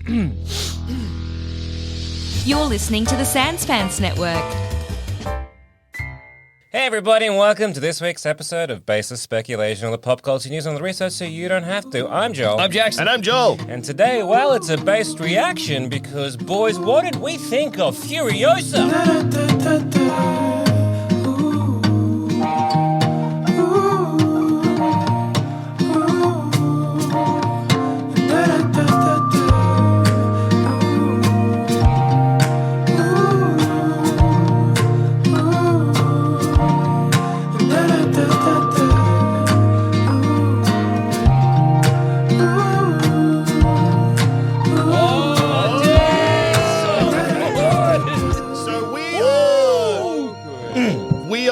You're listening to the Sanspants Network. Hey everybody, and welcome to this week's episode of Baseless Speculation, all the pop culture news on the research so you don't have to. I'm Joel. I'm Jackson. And I'm Joel. And today, well, it's a based reaction because, boys, what did we think of Furiosa?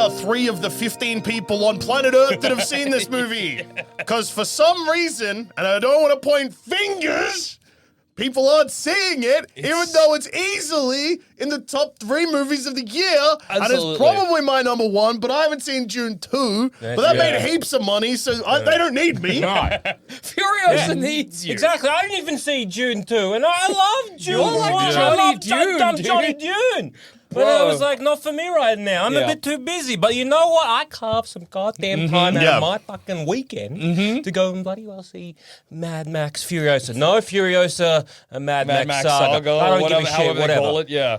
Three of the 15 people on planet Earth that have seen this movie. Because for some reason, and I don't want to point fingers, people aren't seeing it, even though it's easily in the top 3 movies of the year. Absolutely. And it's probably my number 1, but I haven't seen June 2. But that made heaps of money, so they don't need me. No. Furiosa needs you. Exactly. I didn't even see June 2, and I love June. You're like 1. Johnny I love Dune, dude. Johnny Dune. But Bro. I was like, not for me right now. I'm a bit too busy. But you know what? I carved some goddamn time out of my fucking weekend to go and bloody well see Mad Max Furiosa. No Furiosa, a Mad Max Saga. I don't give a shit, however whatever. they call it. Yeah.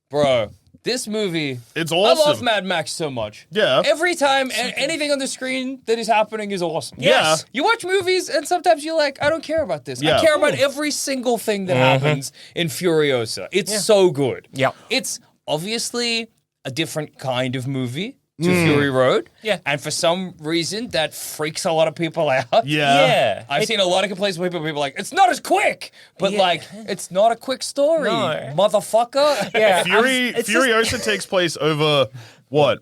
Bro, this movie... It's awesome. I love Mad Max so much. Yeah. Every time anything on the screen that is happening is awesome. Yes. You watch movies and sometimes you're like, I don't care about this. Yeah. I care about every single thing that happens in Furiosa. It's so good. Yeah. It's obviously a different kind of movie to Fury Road. Yeah. And for some reason, that freaks a lot of people out. Yeah. I've seen a lot of complaints where people are like, it's not as quick. But like, it's not a quick story, No. motherfucker. Yeah. Furiosa takes place over, what?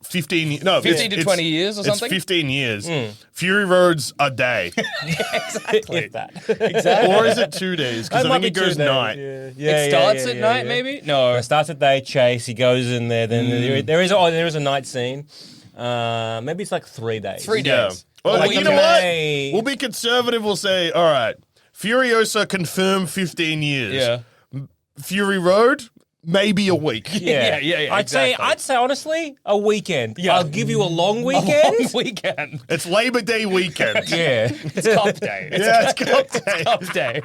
15 no 15 to 20 years or something? It's 15 years. Fury Road's a day. Exactly. Exactly. Or is it 2 days? Because I think it goes night. It starts at night, maybe? No. It starts at day chase. He goes in there. Then there is a night scene. Maybe it's like 3 days. 3 Yeah. days. Well, Like you know May. what? We'll be conservative. We'll say, all right, Furiosa confirmed 15 years. Yeah. Fury Road, maybe a week. Yeah, Yeah, I'd say honestly a weekend. Yeah. I'll give you a long weekend. Long weekend. It's Labor Day weekend. Yeah. It's Cup Day. Yeah, it's Cup Day. Cup Day.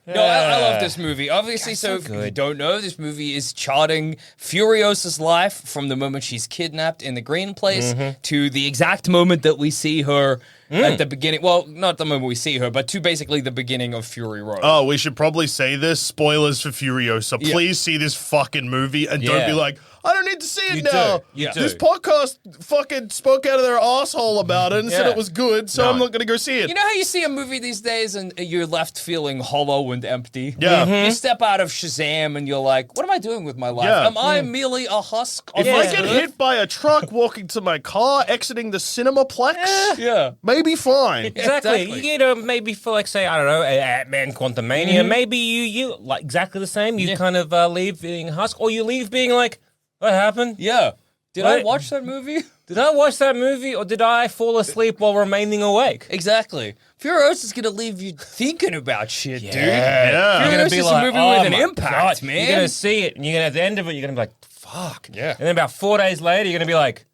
No, I love this movie. Obviously, so if you good. don't know, this movie is charting Furiosa's life from the moment she's kidnapped in the green place to the exact moment that we see her at the beginning. Well, not the moment we see her, but to basically the beginning of Fury Road. Oh, we should probably say this. Spoilers for Furiosa. Please see this fucking movie and don't be like, I don't need to see it You now. do. You This do. podcast fucking spoke out of their asshole about it and said Yeah. it was good, so I'm not going to go see it. You know how you see a movie these days and you're left feeling hollow and empty? Yeah. You step out of Shazam and you're like, what am I doing with my life? Yeah. Am I merely a husk of If I this get earth? hit by a truck walking to my car, exiting the Cinemaplex, Yeah. maybe fine. Exactly. Exactly. You know, maybe for like, say, I don't know, Ant-Man Quantumania, maybe you like exactly the same. You kind of leave being a husk, or you leave being like, what happened? Yeah. Did I What? watch that movie? Did I watch that movie, or did I fall asleep while remaining awake? Exactly. Furiosa's gonna leave you thinking about shit, dude. Yeah. You're gonna be Furiosa's like, a movie oh with an my impact, God. man. You're gonna see it, and you're gonna at the end of it, you're gonna be like, fuck. Yeah. And then about 4 days later, you're gonna be like,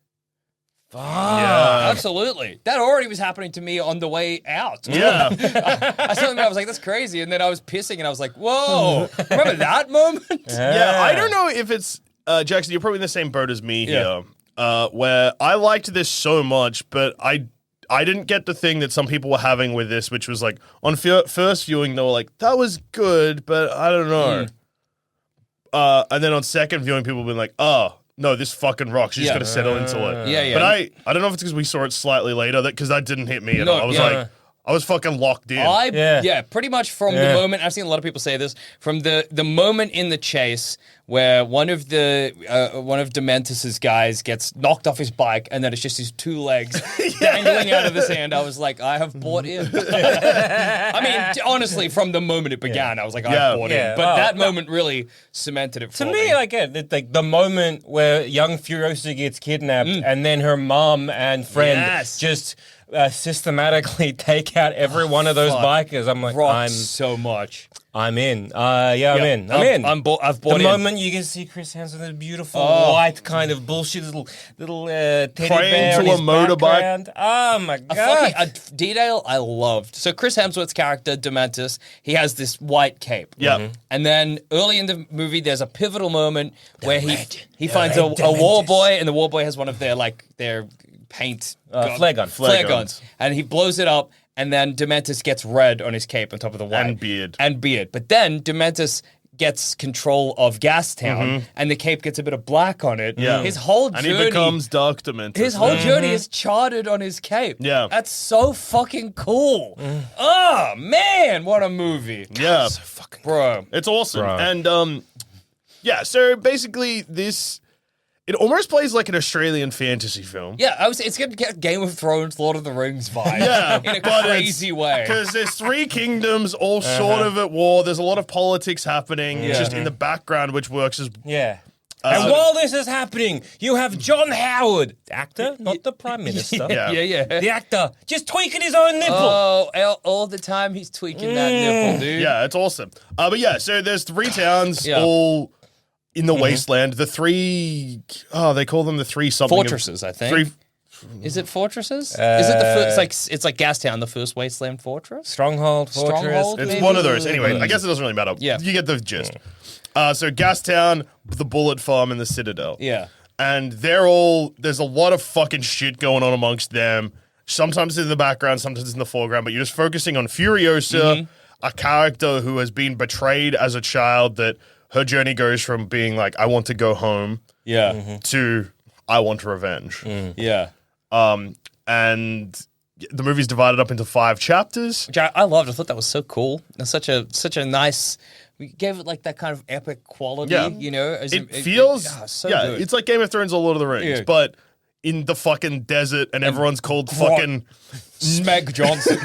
fuck. Yeah. Absolutely. That already was happening to me on the way out. Yeah. I saw them, I was like, that's crazy. And then I was pissing and I was like, whoa. Remember that moment? Yeah, I don't know if it's Jackson. You're probably in the same boat as me Yeah. here, where I liked this so much, but I didn't get the thing that some people were having with this, which was like on first viewing they were like, that was good, but I don't know. And then on second viewing, people have been like, oh. No, this fucking rocks. You just Yeah. got to settle into it. Yeah, yeah. But I don't know if it's because we saw it slightly later, because that didn't hit me at No, all. I was yeah. like, I was fucking locked in. Yeah, pretty much from the moment, I've seen a lot of people say this, from the moment in the chase where one of Dementus's guys gets knocked off his bike and then it's just his two legs dangling out of his hand. I was like, I have bought in. I mean, honestly, from the moment it began, I was like, I've bought in. But that moment really cemented it for me. To me, like the moment where young Furiosa gets kidnapped and then her mom and friend just systematically take out every one of those bikers. I'm like, Rocks so much. I'm in. I'm in. I've bought The in. moment you can see Chris Hemsworth in a beautiful white kind of bullshit little teddy Praying bear to on a his motorbike. background. Oh my god! A detail I loved. So Chris Hemsworth's character Dementus, he has this white cape. Yeah. And then early in the movie, there's a pivotal moment where he finds a war boy, and the war boy has one of their paint flare gun. flare guns, and he blows it up. And then Dementus gets red on his cape on top of the white. And beard. But then Dementus gets control of Gastown, and the cape gets a bit of black on it. Yeah. His whole journey... And he becomes Dark Dementus. His whole journey is charted on his cape. Yeah. That's so fucking cool. Oh, man, what a movie. Yeah. So fucking Bro. It's awesome. Bro. And, yeah, so basically this... It almost plays like an Australian fantasy film. Yeah, it's going to get Game of Thrones, Lord of the Rings vibe. Yeah, in a but crazy way. Because there's three kingdoms all sort of at war. There's a lot of politics happening just in the background, which works as... Yeah. And while this is happening, you have John Howard, the actor, not the Prime Minister. Yeah. The actor, just tweaking his own nipple. Oh, all the time he's tweaking that nipple, dude. Yeah, it's awesome. But yeah, so there's three towns Yeah. all in the wasteland. The three... Oh, they call them the three something... Fortresses, I think. Three... Is it fortresses? Is it the first? It's like Gastown, the first wasteland fortress. Stronghold, Fortress. Stronghold? It's Maybe? one of those. Anyway, I guess it doesn't really matter. Yeah. You get the gist. So Gastown, the Bullet Farm, and the Citadel. Yeah. And they're all... There's a lot of fucking shit going on amongst them. Sometimes in the background, sometimes in the foreground, but you're just focusing on Furiosa, a character who has been betrayed as a child, that her journey goes from being like, I want to go home, Yeah. to I want revenge. Yeah. And the movie's divided up into 5 chapters. Which I loved. I thought that was so cool. That's such a nice. We gave it like that kind of epic quality. Yeah. You know, It feels... so yeah, good. it's like Game of Thrones or Lord of the Rings, Yeah. but in the fucking desert, and everyone's called fucking... Smeg Johnson.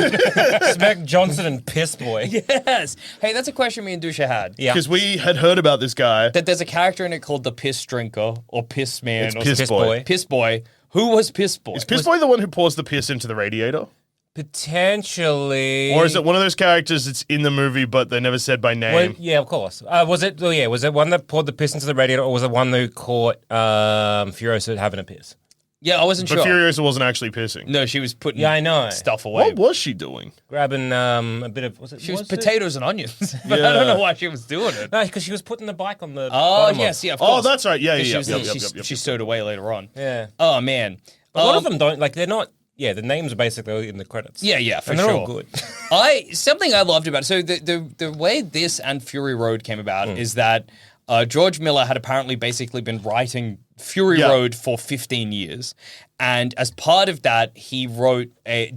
Smack Johnson and Piss Boy. Yes. Hey, that's a question me and Dusha had. Yeah. Because we had heard about this guy. That there's a character in it called the Piss Drinker or Piss Man It's or Piss Piss Boy. Boy. Piss Boy. Who was Piss Boy? Is Piss Boy the one who pours the piss into the radiator? Potentially. Or is it one of those characters that's in the movie but they're never said by name? Well, yeah, of course. Was it? Oh, yeah. Was it one that poured the piss into the radiator, or was it one who caught Furiosa having a piss? Yeah, I wasn't But sure. Furiosa wasn't actually pissing. No, she was putting Yeah, I know. stuff away. What was she doing? Grabbing a bit of. Was it? She was it? potatoes and onions. But I don't know why she was doing it. No, because she was putting the bike on the. Oh, bottom yes, of. yeah, of Oh, course. that's right. Yeah, She yeah, was- yeah. she stowed away later on. Yeah. Oh, man. A lot of them don't like. They're not. Yeah, the names are basically in the credits. Yeah, for and they're sure. all good. Something I loved about it. So the way this and Fury Road came about is that George Miller had apparently basically been writing Fury Road for 15 years. And as part of that, he wrote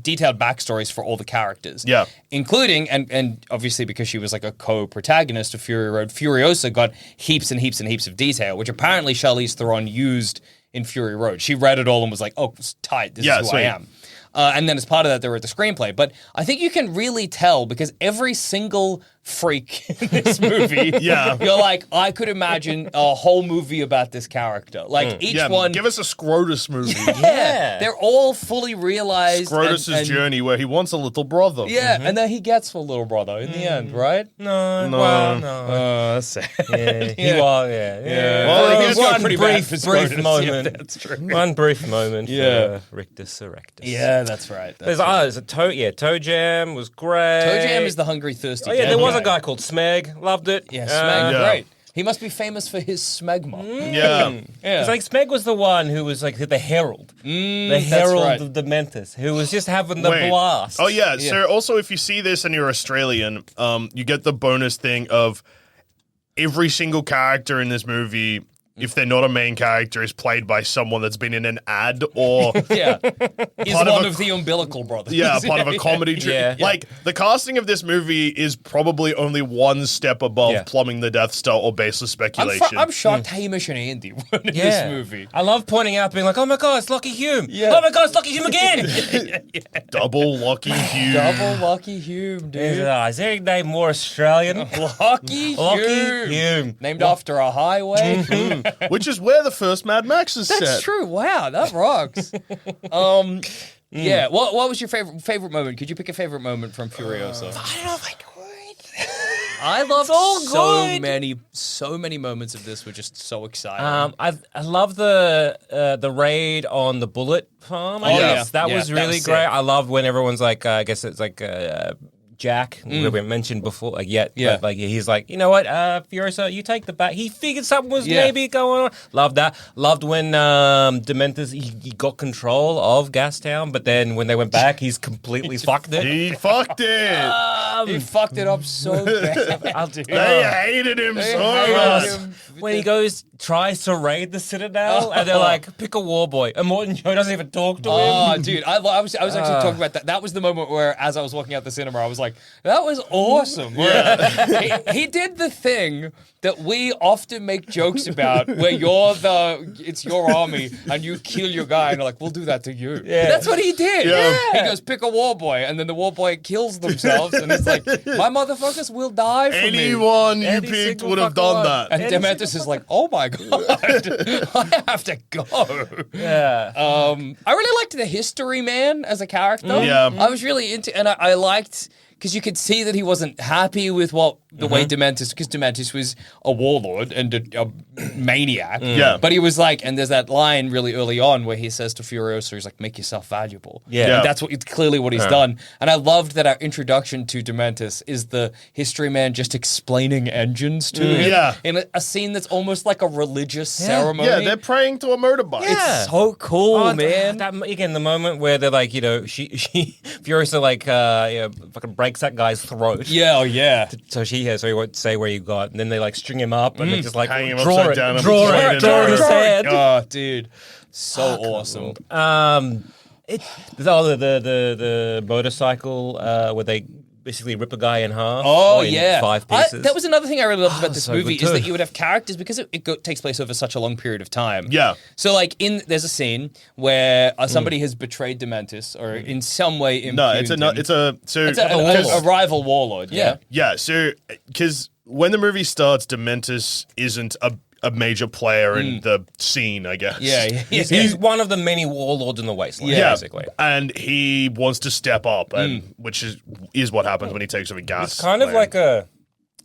detailed backstories for all the characters. Yeah. Including, and obviously because she was like a co-protagonist of Fury Road, Furiosa got heaps and heaps and heaps of detail, which apparently Charlize Theron used in Fury Road. She read it all and was like, oh, it's tight, this is who sweet. I am. And then as part of that, they wrote the screenplay. But I think you can really tell because every single freak in this movie, you're like, I could imagine a whole movie about this character. Like each one. Give us a Scrotus movie. Yeah, they're all fully realized. Scrotus's and- journey where he wants a little brother. Yeah, and then he gets a little brother in the end, right? No. Well, no. Oh, that's sad. Yeah, he was. Yeah. Well, he was one going pretty bad for brief Scrotus. moment. Yeah, that's true. One brief moment. Yeah. For Rictus Erectus. Yeah, that's right. There's a Toe Jam was great. Toe Jam is the hungry, thirsty. Oh yeah, there Jam was a guy. guy called Smeg. Loved it. Yeah, Smeg, Yeah. great. He must be famous for his smegma. Yeah. Yeah. It's like Smeg was the one who was like the herald, the herald right. of Dementus, who was just having the Wait. blast. Oh yeah. So also, if you see this and you're Australian, you get the bonus thing of every single character in this movie, if they're not a main character, is played by someone that's been in an ad or Yeah. He's Part one of of a- the umbilical brothers. part of a comedy. Yeah. Like the casting of this movie is probably only one step above Yeah. Plumbing the Death Star or Baseless Speculation. I'm shocked Hamish and Andy were in this movie. I love pointing out, being like, "Oh my god, it's Lockie Hume! Yeah. Oh my god, it's Lockie Hume again!" Double Lucky Hugh. Double Lucky Hume, dude. Is there any name more Australian? Lucky Lockie Hume. Hume. Named after a highway. Which is where the first Mad Max is That's set. true. Wow, that rocks. Yeah. What was your favorite moment? Could you pick a favorite moment from Furiosa? I don't know if I could. I loved all so good. many moments of this were just so exciting. I love the raid on the bullet farm. I guess that was really was great. sick. I love when everyone's like, I guess it's like Jack, who we mentioned before, but like he's like, you know what, Furiosa, you take the bat. He figured something was maybe going on. Loved that. Loved when Dementors he got control of Gastown, but then when they went back, he's completely fucked it. He fucked it. He fucked it up so bad. They hated him so hated much. him. When he tries to raid the Citadel, and they're like, pick a war boy, and Morton Joe doesn't even talk to him. Oh, dude, I was actually talking about that. That was the moment where, as I was walking out the cinema, I was like, that was awesome. He did the thing that we often make jokes about, where it's your army, and you kill your guy, and they're like, we'll do that to you. Yeah. That's what he did. Yeah. He goes, pick a war boy, and then the war boy kills themselves, and it's like, my motherfuckers will die for me. Anyone you Any picked single would have fucking done one. that. And Dementus is like, oh my god, I have to go. Yeah. I really liked the history man as a character. Yeah. I was really into, and I liked, because you could see that he wasn't happy with the way Dementus, because Dementus was a warlord and a maniac. Yeah. But he was like, and there's that line really early on where he says to Furiosa, he's like, make yourself valuable. Yeah. And that's clearly what he's done. And I loved that our introduction to Dementus is the history man just explaining engines to him. Yeah. In a scene that's almost like a religious ceremony. Yeah, they're praying to a motorbike. It's so cool, man. That, again, the moment where they're like, she Furiosa like fucking breaks that guy's throat. Yeah, oh yeah. So he won't say where you got, and then they like string him up and they just like Hang him draw upside it, down and draw plate it, it draw over. his head. Oh, dude, so awesome. The motorcycle where they basically rip a guy in half. Oh or in yeah, 5 pieces. that was another thing I really loved about this so movie good is that too. you would have characters because it takes place over such a long period of time. Yeah. So like there's a scene where somebody has betrayed Dementus or in some way impugned No, him. it's a a rival warlord. Yeah. Yeah, so because when the movie starts, Dementus isn't a major player in the scene, I guess. Yeah. He's one of the many warlords in the wasteland, Yeah, basically. and he wants to step up, and which is what happens when he takes over gas. It's kind of land. like a...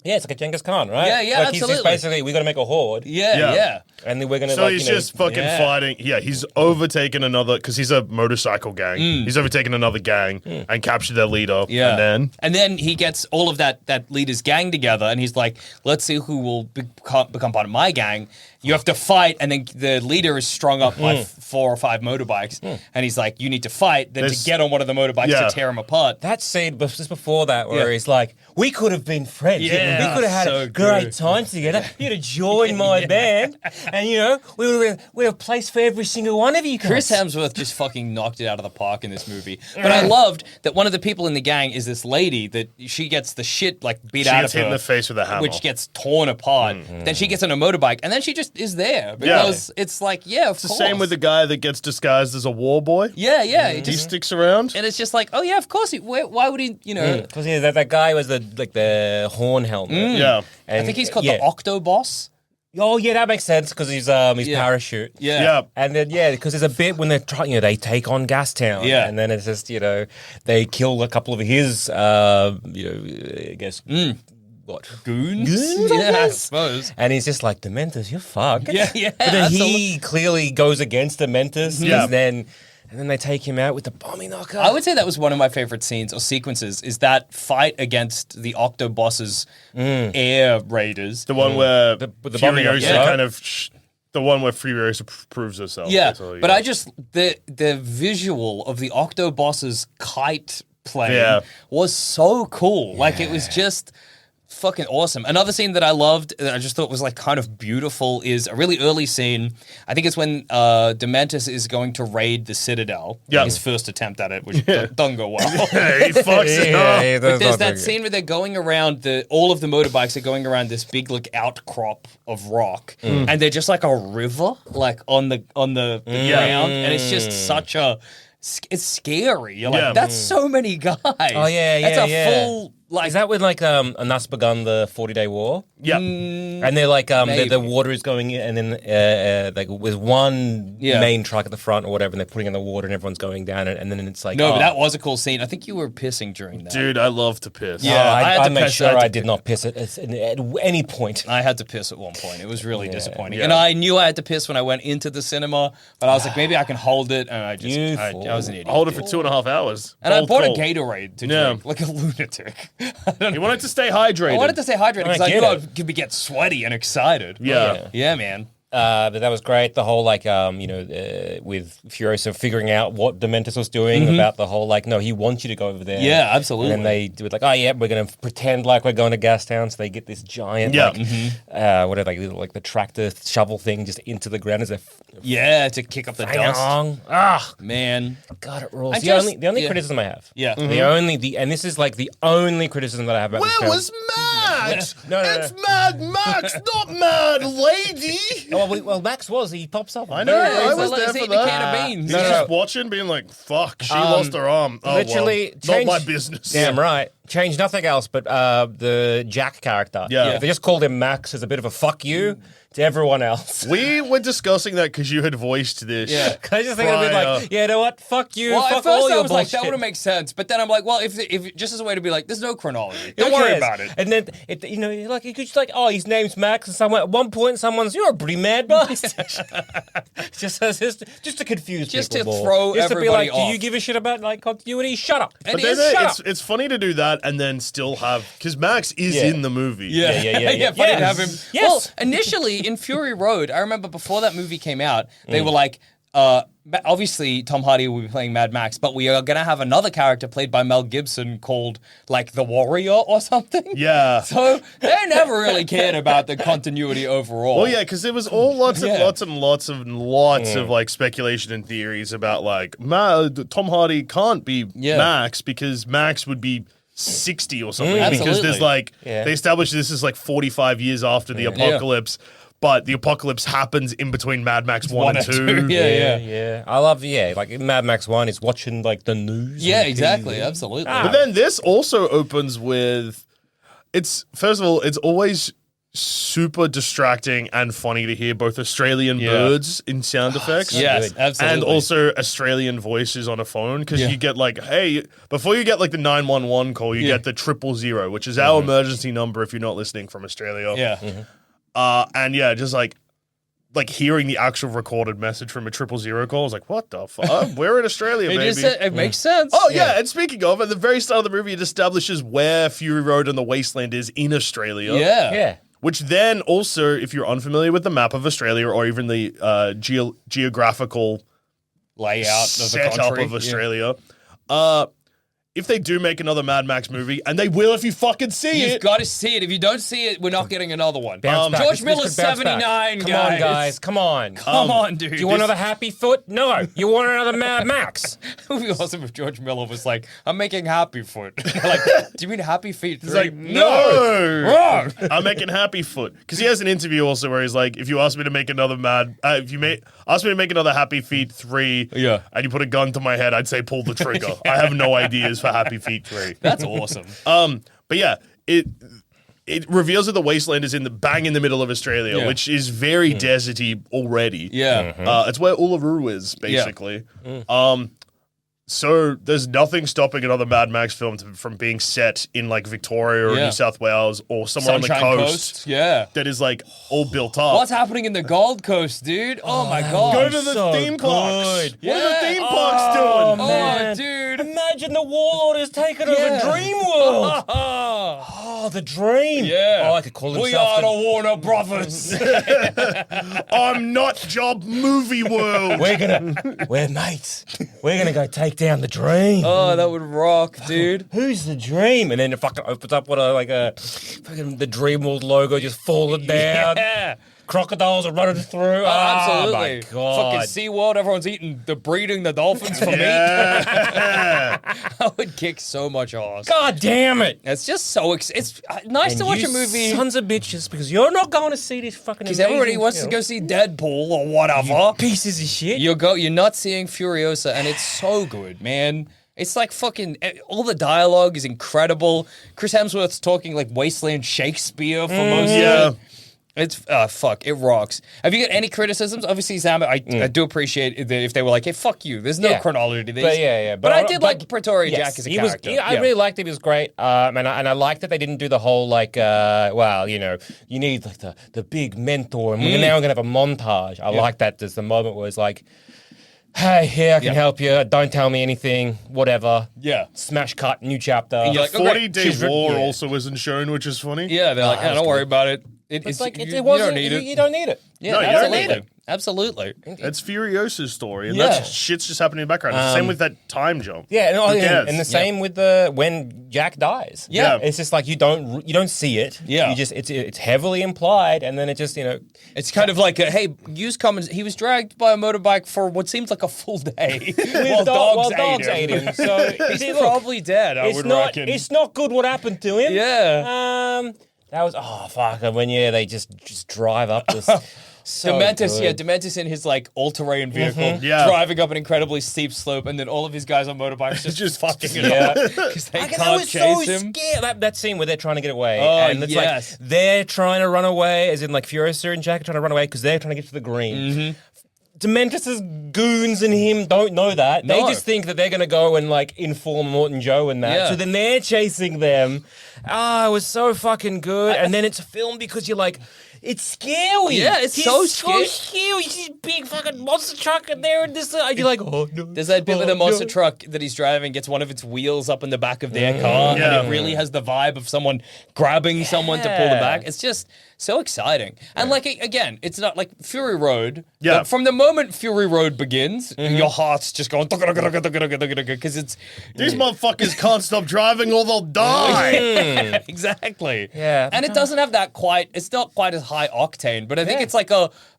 Yeah, it's like a Genghis Khan, right? Yeah, like absolutely. He's just basically, we got to make a horde. Yeah. And then we're going to So he's just fucking fighting. Yeah, he's overtaken another, because he's a motorcycle gang. He's overtaken another gang and captured their leader. Yeah. And then he gets all of that leader's gang together, and he's like, let's see who will become part of my gang. You have to fight, and then the leader is strung up by 4 or 5 motorbikes, and he's like, you need to fight, then to get on one of the motorbikes to tear him apart. That scene just before that where he's like, we could have been friends. Yeah, we could have had so a great good. time together. You'd have joined my band. And, we would have a place for every single one of you guys. Chris Hemsworth just fucking knocked it out of the park in this movie. But I loved that one of the people in the gang is this lady that she gets the shit like beat she out gets of hit her. in the face with a hammer. Which gets torn apart. Then she gets on a motorbike, and then she just is there because it's like, of course. It's the same with the guy that gets disguised as a war boy. Yeah. It He just, sticks around. and it's just like, oh yeah, of course. Why would he? Because that guy was the horn helmet. Yeah. And, I think he's called the Octoboss. Oh yeah, that makes sense because he's parachute. Yeah. And then because there's a bit when they're trying, they take on Gastown. Yeah. And then it's just they kill a couple of his I guess what Goons? I Yeah, I guess? suppose. And he's just like, Dementors, you're fucked. Yeah. But then he clearly goes against Dementors. Yeah. And then they take him out with the bombing knocker. I would say that was one of my favorite scenes or sequences. Is that fight against the Octoboss's air raiders? The one where the bombing Furiosa up, yeah. kind of... the one where Furiosa proves herself. Yeah, basically, but I just the visual of the Octoboss's kite plane was so cool. Like it was just fucking awesome. Another scene that I loved, that I just thought was like kind of beautiful, is a really early scene. I think it's when Dementus is going to raid the Citadel. Yeah. His first attempt at it, which doesn't go well. he fucks it up. But there's that scene where they're going around all of the motorbikes are going around this big like outcrop of rock, and they're just like a river, like on the ground, and it's just it's scary. You're like, that's so many guys. Oh, yeah, that's a yeah. full like Is that when like and thus begun the 40-day war? Yeah. And they're like the water is going in, and then like with one main truck at the front or whatever, and they're putting in the water, and everyone's going down, and then it's like no, but that was a cool scene. I think you were pissing during that. Dude, I love to piss. Yeah. I made sure I did not piss at any point. I had to piss at one point. It was really disappointing. Yeah. And I knew I had to piss when I went into the cinema, but I was like, maybe I can hold it, and I was an idiot. Hold it for 2.5 hours. And I Cold bought call. a Gatorade to drink, like a lunatic. You wanted to stay hydrated. I wanted to stay hydrated because I get knew it. I could get sweaty and excited. Yeah. Yeah, man. But that was great. The whole like with Furiosa figuring out what Dementus was doing about the whole like no, he wants you to go over there. Yeah, absolutely. And then they do it like, oh yeah, we're gonna pretend like we're going to Gastown, so they get this giant whatever like the tractor shovel thing just into the ground as a to kick up the dust. Man. God, it rules. I The only criticism I have. Yeah. And this is like the only criticism that I have about this Where film. was Max? No. It's Mad Max, not Mad Lady. Well, Max was. He pops up. I know. I was let's there eat for the that. can of beans. He's just watching, being like, "Fuck, she lost her arm." Oh, Literally, well, not my business. Damn right. Change nothing else, but the Jack character. Yeah. If they just called him Max as a bit of a fuck you to everyone else. We were discussing that because you had voiced this. Yeah. I just think it'd be like, yeah, you know what? Fuck you. Well, fuck at first all I your was like, bullshit. that would make sense. But then I'm like, well, if just as a way to be like, there's no chronology. Who Don't worry cares? about it. And then, like, you could just like, oh, his name's Max, and someone at one point, you're a pretty mad bastard. just to confuse Just people to more. throw just to be everybody like, do you off. give a shit about like continuity? Shut up. And But then shut up. it's funny to do that and then still have because Max is in the movie. Yeah, Yeah. funny to have him. Yes. Well, initially in Fury Road, I remember before that movie came out, they were like, obviously Tom Hardy will be playing Mad Max, but we are gonna have another character played by Mel Gibson called like the Warrior or something. Yeah. So they never really cared about the continuity overall. Well, yeah, because there was all lots of like speculation and theories about like Tom Hardy can't be Max because Max would be 60 or something because Absolutely. there's like they established this is like 45 years after the apocalypse. But the apocalypse happens in between Mad Max 1 and 2. Yeah. I love, like Mad Max 1 is watching like the news. Yeah, on exactly. TV. Absolutely. But then this also opens with first of all, it's always super distracting and funny to hear both Australian birds in sound effects. Yes, absolutely. And also Australian voices on a phone because you get like, hey, before you get like the 911 call, you get the 000, which is our emergency number if you're not listening from Australia. Yeah. And yeah, just like hearing the actual recorded message from a 000 call, I was like, what the fuck? We're in Australia, baby. It makes sense. Oh, yeah. And speaking of, at the very start of the movie, it establishes where Fury Road and the Wasteland is in Australia. Yeah. Which then also, if you're unfamiliar with the map of Australia or even the geographical Layout of the setup country. of Australia, if they do make another Mad Max movie, and they will if you fucking see You've it. got to see it. If you don't see it, we're not getting another one. Bounce back. George This Miller's could bounce back. 79, Come on, guys. Come on. Come on, dude. Do you want another Happy Foot? No. You want another Mad Max? It would be awesome if George Miller was like, I'm making Happy Foot. Like, do you mean Happy Feet 3? It's like, no! Wrong! I'm making Happy Foot. Because he has an interview also where he's like, if you ask me to make another ask me to make another Happy Feet 3, and you put a gun to my head, I'd say pull the trigger. I have no ideas for Happy Feet 3. That's awesome. But yeah, it reveals that the wasteland is in the middle of Australia, which is very deserty already. Yeah. It's where Uluru is, basically. So there's nothing stopping another Mad Max film from being set in like Victoria or New South Wales or somewhere Sunshine on the coast. Yeah. That is like all built up. What's happening in the Gold Coast, dude? Oh my god. Go to the theme parks. Yeah. What are the theme parks doing? Oh, dude. Imagine the Warlord has taken over Dream World. Oh, the dream. Yeah. Oh, I could call himself We are the Warner Brothers. I'm not Job Movie World. We're mates. We're gonna go take down the dream. Oh, that would rock, dude. Who's the dream? And then it fucking opens up with fucking the Dream World logo just falling down. Yeah. Crocodiles are running through. Absolutely. Oh my god. Fucking SeaWorld, everyone's breeding the dolphins for meat. I would kick so much ass. God damn it. It's just so it's nice to watch a movie. Sons of bitches, because you're not going to see this fucking Because everybody wants to go see Deadpool or whatever. pieces of shit. You're not seeing Furiosa, and it's so good, man. It's like fucking all the dialogue is incredible. Chris Hemsworth's talking like wasteland Shakespeare for most of it. It's fuck, it rocks. Have you got any criticisms? Obviously, Sam, I do appreciate if they were like, "Hey, fuck you." There's no chronology to this. But I did like Pretoria Jack as a character. I really liked him. He was great. And I liked that they didn't do the whole like, you need like the big mentor, and now we're gonna have a montage. I like that. There's the moment where it's like, hey, here, I can help you. Don't tell me anything. Whatever. Yeah. Smash cut, new chapter. And you're like, 40-day war also wasn't shown, which is funny. Yeah, they're like, don't worry about it. It's like, you don't need it. You don't need it. Yeah, No, you don't need it. Absolutely. It's Furiosa's story, and that shit's just happening in the background. It's the same with that time jump. Yeah, Who cares? and the same with when Jack dies. Yeah. It's just like you don't see it. Yeah. You just it's heavily implied, and then it just It's kind of like, hey, use comments. He was dragged by a motorbike for what seems like a full day while dogs ate him. So He's probably dead, I would reckon. It's not good what happened to him. Yeah. That was when they just drive up this. So Dementis, good. Dementis in his like all-terrain vehicle, driving up an incredibly steep slope, and then all of his guys on motorbikes just fucking it up because they can't chase him. Scared. That scene where they're trying to get away, and it's like they're trying to run away, as in like Furiosa and Jack are trying to run away because they're trying to get to the green. Dementis' goons and him don't know that. They just think that they're going to go and like inform Morton Joe and that. Yeah. So then they're chasing them. It was so fucking good. And then it's filmed because you're like, it's scary. Yeah, it's so scary. You see this big fucking monster truck and there and this. And you're like, oh no. There's that bit where the monster truck that he's driving gets one of its wheels up in the back of their car, and it really has the vibe of someone grabbing someone to pull them back. It's just so exciting. And like, again, it's not like Fury Road. Yeah. Like, from the moment Fury Road begins, your heart's just going because it's These motherfuckers can't stop driving or they'll die. exactly. Yeah. And it doesn't have that it's not quite as high octane, but I think it's like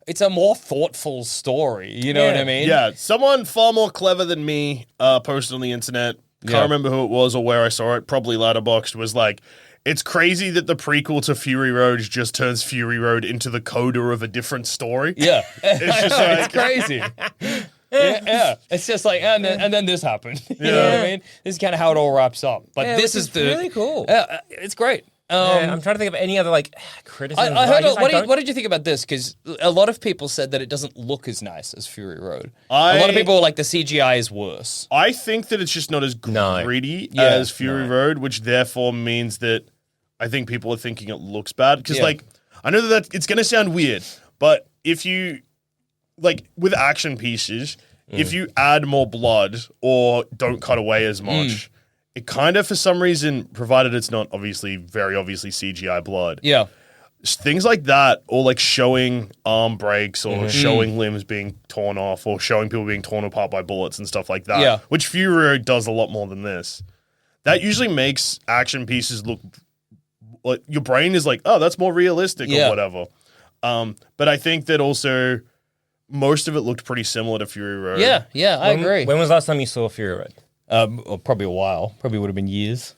it's a more thoughtful story. You know what I mean? Yeah, someone far more clever than me posted on the internet. Can't remember who it was or where I saw it. Probably Letterboxd was like, it's crazy that the prequel to Fury Road just turns Fury Road into the coda of a different story. Yeah. It's just like, It's crazy. Yeah. It's just like, and then this happened. You know what I mean? This is kind of how it all wraps up. But this is really cool. It's great. I'm trying to think of any other like criticism. I heard. What did you think about this? Because a lot of people said that it doesn't look as nice as Fury Road. A lot of people were like the CGI is worse. I think that it's just not as gritty as Fury Road, which therefore means that I think people are thinking it looks bad. Because like, I know that it's going to sound weird, but if you like with action pieces, if you add more blood or don't cut away as much. It kind of, for some reason, provided it's not very obviously CGI blood. Yeah. Things like that, or like showing arm breaks, or showing limbs being torn off, or showing people being torn apart by bullets and stuff like that. Yeah. Which Fury Road does a lot more than this. That usually makes action pieces look like your brain is like, oh, that's more realistic or whatever. But I think that also most of it looked pretty similar to Fury Road. Yeah, I agree. When was the last time you saw Fury Road? Probably a while. Probably would have been years.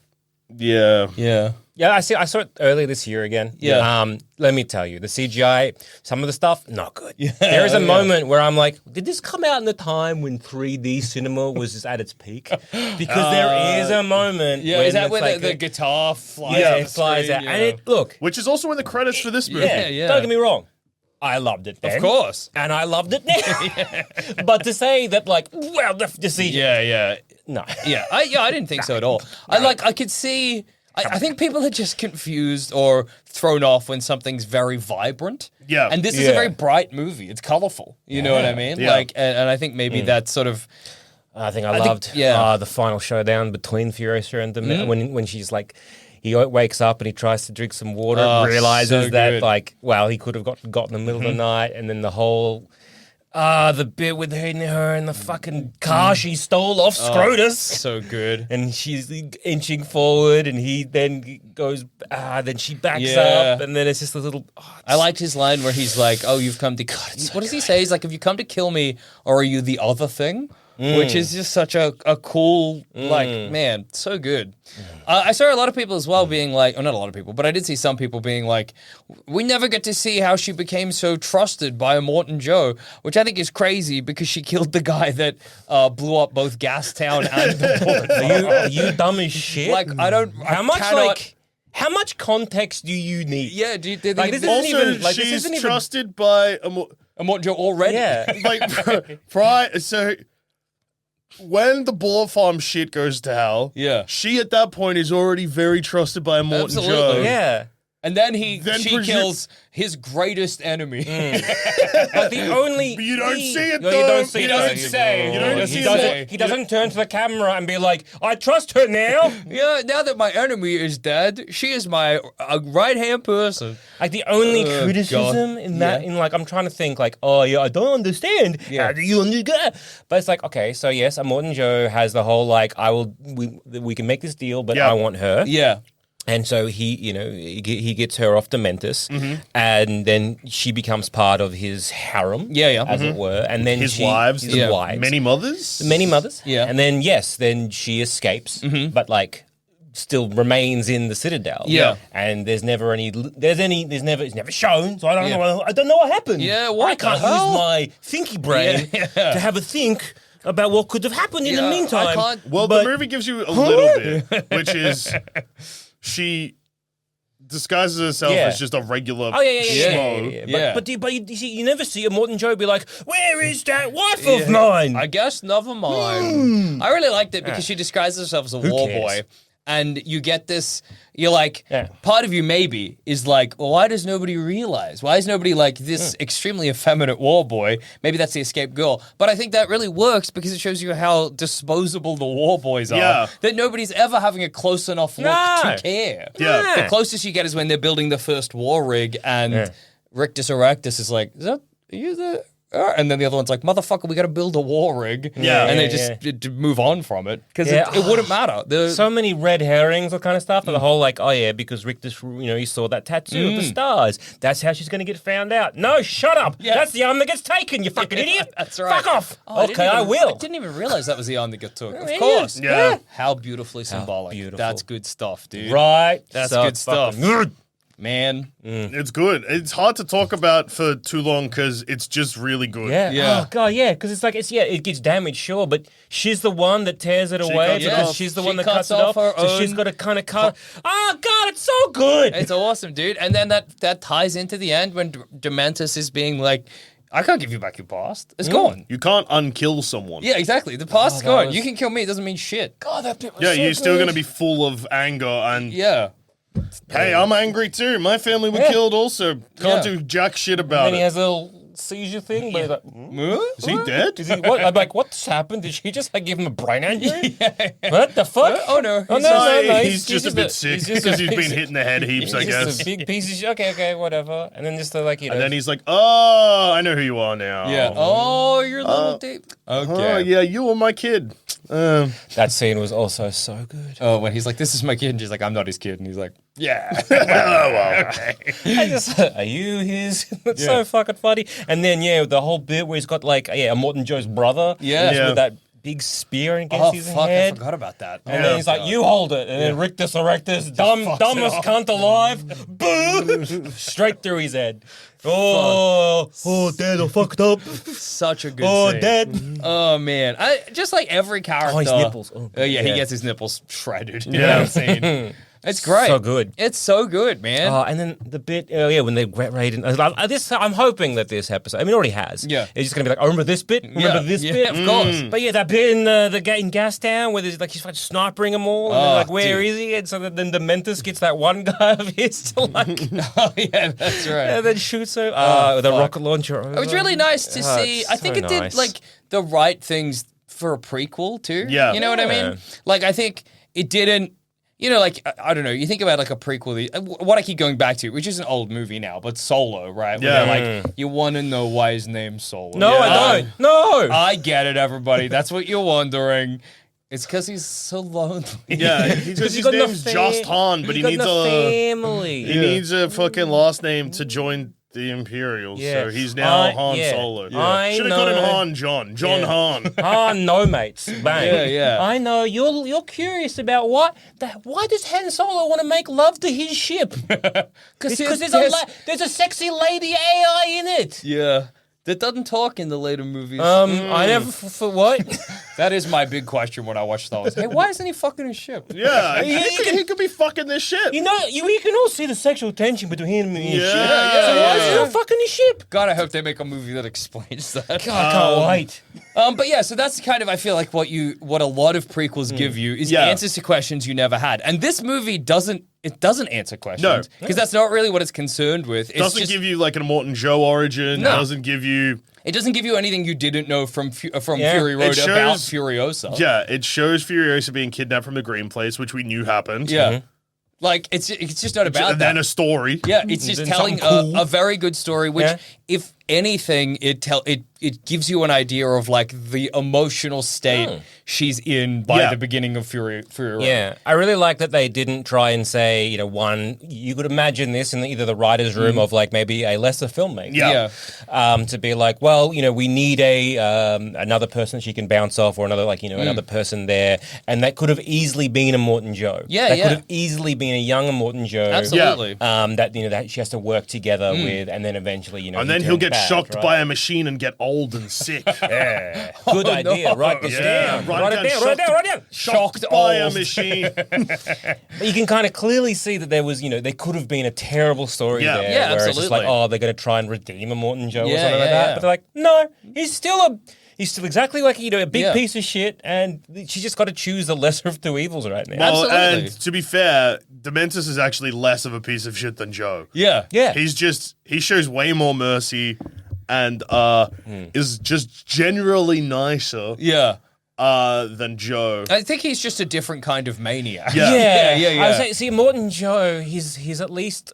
Yeah. Yeah. Yeah, I saw it earlier this year again. Yeah. Let me tell you, the CGI, some of the stuff, not good. There is a moment where I'm like, did this come out in the time when 3D cinema was just at its peak? Because there is a moment. Yeah, when is that it's where like the guitar flies? Yeah, off it the flies screen? out. Yeah. And look, Which is also in the credits for this movie. Yeah. Don't get me wrong. I loved it then. Of course. And I loved it now. But to say that, like, well, the CGI. Yeah. No. Yeah, I didn't think so at all. I could see. I think people are just confused or thrown off when something's very vibrant. Yeah. And this is a very bright movie. It's colorful. You know what I mean? Yeah. Like, and I think maybe that's sort of. I think I loved the final showdown between Furiosa and when she's like, he wakes up and he tries to drink some water and realizes that, like, well, he could have got in the middle of the night, and then the whole. The bit with her in the fucking car she stole off Scrotus. So good. And she's inching forward, and he then goes, then she backs up, and then it's just a little. I liked his line where he's like, "Oh, you've come to." What does he say? He's like, "Have you come to kill me, or are you the other thing?" which is just such a cool, like, man, so good. I saw a lot of people as well being like, not a lot of people, but I did see some people being like, we never get to see how she became so trusted by Immortan Joe, which I think is crazy because she killed the guy that blew up both Gastown and the bullet. Are you dumb as shit? Like, I don't, How much context do you need? Yeah, do you think Like, this isn't Also, even like she's this isn't even trusted by Immortan Joe already? yeah. like so. When the bullet farm shit goes to hell, Yeah. she at that point is already very trusted by Immortan Absolutely. Joe. Yeah. And then Then she kills his greatest enemy. But the only But you don't see it, No, though. you don't see He it. doesn't though. say. You don't he see doesn't. it. He doesn't turn to the camera and be like, "I trust her now." Yeah, now that my enemy is dead, she is my right-hand person. Like the only Oh, criticism God. in that, Yeah. in like, I'm trying to think like, oh yeah, I don't understand. Yeah. How do you understand? But it's like, okay, so yes, Immortan Joe has the whole like, we can make this deal, but Yeah. I want her. Yeah. And so he gets her off Dementus, and then she becomes part of his harem, Yeah. as it were. And then His wives, his Yeah. wives, many mothers. many mothers, Yeah. And then then she escapes, but like still remains in the Citadel, Yeah. And it's never it's never shown, so I don't Yeah. know. I don't know what happened. Yeah, what I can't the hell? use my thinky brain Yeah. to have a think about what could have happened in the Yeah, meantime. I can't- Well, but- the movie gives you a little bit, which is she disguises herself Yeah. as just a regular Oh yeah. schmo. Yeah. But you see, you never see Immortan Joe be like, "Where is that wife of mine?" I guess never mind. I really liked it because she describes herself as a war cares? boy. And you get this, you're like, Yeah. part of you maybe is like, well, why does nobody realize? Why is nobody like this extremely effeminate war boy? Maybe that's the escaped girl. But I think that really works because it shows you how disposable the war boys are. Yeah. That nobody's ever having a close enough look No. to care. Yeah. The closest you get is when they're building the first war rig and Rictus Erectus is like, are you the... And then the other one's like, motherfucker, we got to build a war rig. Yeah. And they Yeah, just move on from it. Because Yeah. it wouldn't matter. So many red herrings or kind of stuff. The whole like, oh yeah, because Rictus, he saw that tattoo of the stars. That's how she's going to get found out. No, shut up. Yeah. That's the arm that gets taken, you fucking idiot. That's right. Fuck off. Oh, okay, I will. I didn't even realize that was the arm that got took. Of Yeah. course. Yeah. How beautifully symbolic. beautiful. That's good stuff, dude. Right. That's So good stuff. fucking- Man. It's good. It's hard to talk about for too long because it's just really good. Yeah. Yeah. Oh god, yeah. Because it's like it gets damaged, sure, but she's the one that tears it away cuts it because off. she's the She one that cuts cuts it off. off her So she's own- got to kind of cut. Oh god, it's so good. It's awesome, dude. And then that ties into the end when Dementus is being like, I can't give you back your past. It's gone. You can't unkill someone. Yeah, exactly. The past's that gone. was- You can kill me. It doesn't mean shit. God, that bit was Yeah, so you're still good. going to be full of anger and, Yeah. hey, I'm angry too. My family were Yeah. killed also. Can't Yeah. do jack shit And about then he it. has a little seizure thing. But he's like, Is he dead? Is he, what? I'm like, what's happened? Did she just like give him a brain injury? What the fuck? Oh, no. Oh, He's no, He's just a bit sick he's just because a he's piece been hit in the head heaps, I He's guess. just a big piece of shit. Okay, whatever. And then just like, And then he's like, oh, I know who you are now. Yeah. Oh, you're a little deep. Okay. Oh, yeah, you were my kid. that scene was also so good. Oh, when he's like, this is my kid. And she's like, I'm not his kid. And he's like, yeah. I just, are you his? That's so fucking funny. And then, the whole bit where he's got like, Immortan Joe's brother. Yeah. just Yeah. With that big spear against Oh, his fuck. I head. forgot about that. And then he's like, you hold it. And then Rictus Erectus, dumbest cunt alive, boo, straight through his head. Oh, Dad, I fucked up. Such a good Oh, scene. Dad. Oh, man. Just like every character. Oh, his nipples. Oh, yeah, he yeah. gets his nipples shredded. Yeah. Yeah. Scene. It's great. So good. It's so good, man. And then the bit, when they raid, I'm hoping that this episode, I mean, it already has. Yeah. It's just gonna be like, remember this bit? Remember this bit? Of course. But that bit in in Gastown where there's like he's like snipering them all, and they're like, where dude. is he? And so then the Mentis gets that one guy of his to like, Oh, yeah, that's right. and then shoots him with a rocket launcher. It was really nice to see. it's I think so it did nice. like the right things for a prequel too. Yeah. You know what I Yeah. mean? Like I think it didn't. You know, like I don't know. You think about like a prequel. What I keep going back to, which is an old movie now, but Solo, right? Where Yeah. they're like, you want to know why his name's Solo? No, I don't. No. I get it, everybody. That's what you're wondering. It's because he's so lonely. Yeah, his name's just Han, but he needs a family. he needs a fucking last name to join the Imperials, Yeah. so he's now Han yeah. Solo. I Should have got him know. Han John Han. No, mates. Bang. Yeah, yeah. I know you're curious about why does Han Solo want to make love to his ship? Because there's a sexy lady AI in it. Yeah. That doesn't talk in the later movies. I never for what? That is my big question when I watch Star Wars. Hey, why isn't he fucking his ship? Yeah, he could be fucking this shit. You know, you can all see the sexual tension between him and his ship. Yeah. So why is he not fucking his ship? God, I hope they make a movie that explains that. God, I can't wait. But yeah, so that's kind of, I feel like what a lot of prequels give you is answers to questions you never had. And this movie doesn't answer questions. Because that's not really what it's concerned with. It doesn't give you like an Immortan Joe origin. No. Doesn't give you. It doesn't give you anything you didn't know from Fury Road about Furiosa. Yeah, it shows Furiosa being kidnapped from the Green Place, which we knew happened. Yeah. Like, it's just not about And that. then a story. Yeah, it's just telling a very good story, which, if anything, it gives you an idea of like the emotional state she's in by the beginning of Fury Road. Yeah, I really like that they didn't try and say, you could imagine this in either the writer's room of like maybe a lesser filmmaker. To be like, well, we need another person she can bounce off, or another another person there, and that could have easily been a Morton Joe. That could have easily been a young Morton Joe. Absolutely. That she has to work together with, and then eventually, and then he'll get shocked by a machine and get old and sick. Good idea. Write this down. Write it down. Shocked by a machine. But you can kind of clearly see that there was, there could have been a terrible story there. Yeah, where it's just like, absolutely. they're going to try and redeem a Morton Joe or Yeah, something like yeah, that. yeah. But they're like, no, he's still exactly like, a big piece of shit, and she just got to choose the lesser of two evils right now. Well, Absolutely. and to be fair, Dementus is actually less of a piece of shit than Joe. Yeah. Yeah. He shows way more mercy and is just generally nicer Yeah. than Joe. I think he's just a different kind of maniac. Yeah. I was like, see, Morton Joe, he's at least...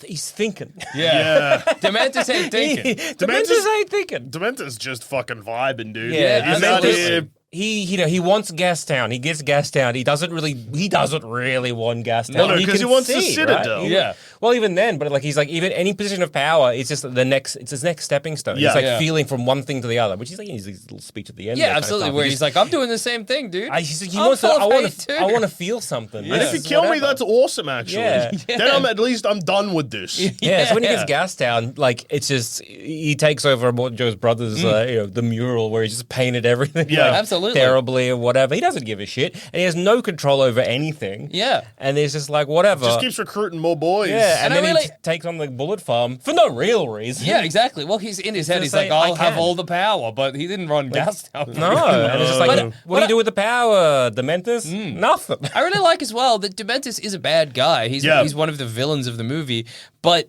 He's thinking. Yeah. Dementus ain't thinking. Dementus ain't thinking. Dementus just fucking vibing, dude. Yeah, He's out absolutely. here. He wants Gastown. He gets Gastown. He doesn't really want Gastown. Well, no, 'cause he wants the see, Citadel. Right? Yeah. Well, even then, but he's like, even any position of power, it's just it's his next stepping stone. Yeah. He's like Yeah. feeling from one thing to the other, which is like his little speech at the end. Yeah, there kind of absolutely. stuff. Where He he's just- like, I'm doing the same thing, dude. he I'm wants to, full of I want hate, to, too. I want to feel something. And if you kill me, that's awesome, actually. Yeah. Then at least I'm done with this. Yeah, so when he gets Gastown, like, it's just, he takes over Morton Joe's brother's, the mural where he just painted everything Yeah. like, Absolutely. terribly or whatever. He doesn't give a shit, and he has no control over anything. Yeah. And he's just like, whatever. Just keeps recruiting more boys. Yeah, And and I then really- he takes on the bullet farm for no real reason. Yeah, exactly. Well, he's in his head. to He's say, like, I'll I have can. all the power, but he didn't run gas down. No, and it's just like, But- what do you do with the power, Dementus? Nothing. I really like as well that Dementus is a bad guy. He's one of the villains of the movie, but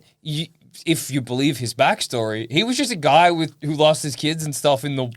if you believe his backstory, he was just a guy who lost his kids and stuff in the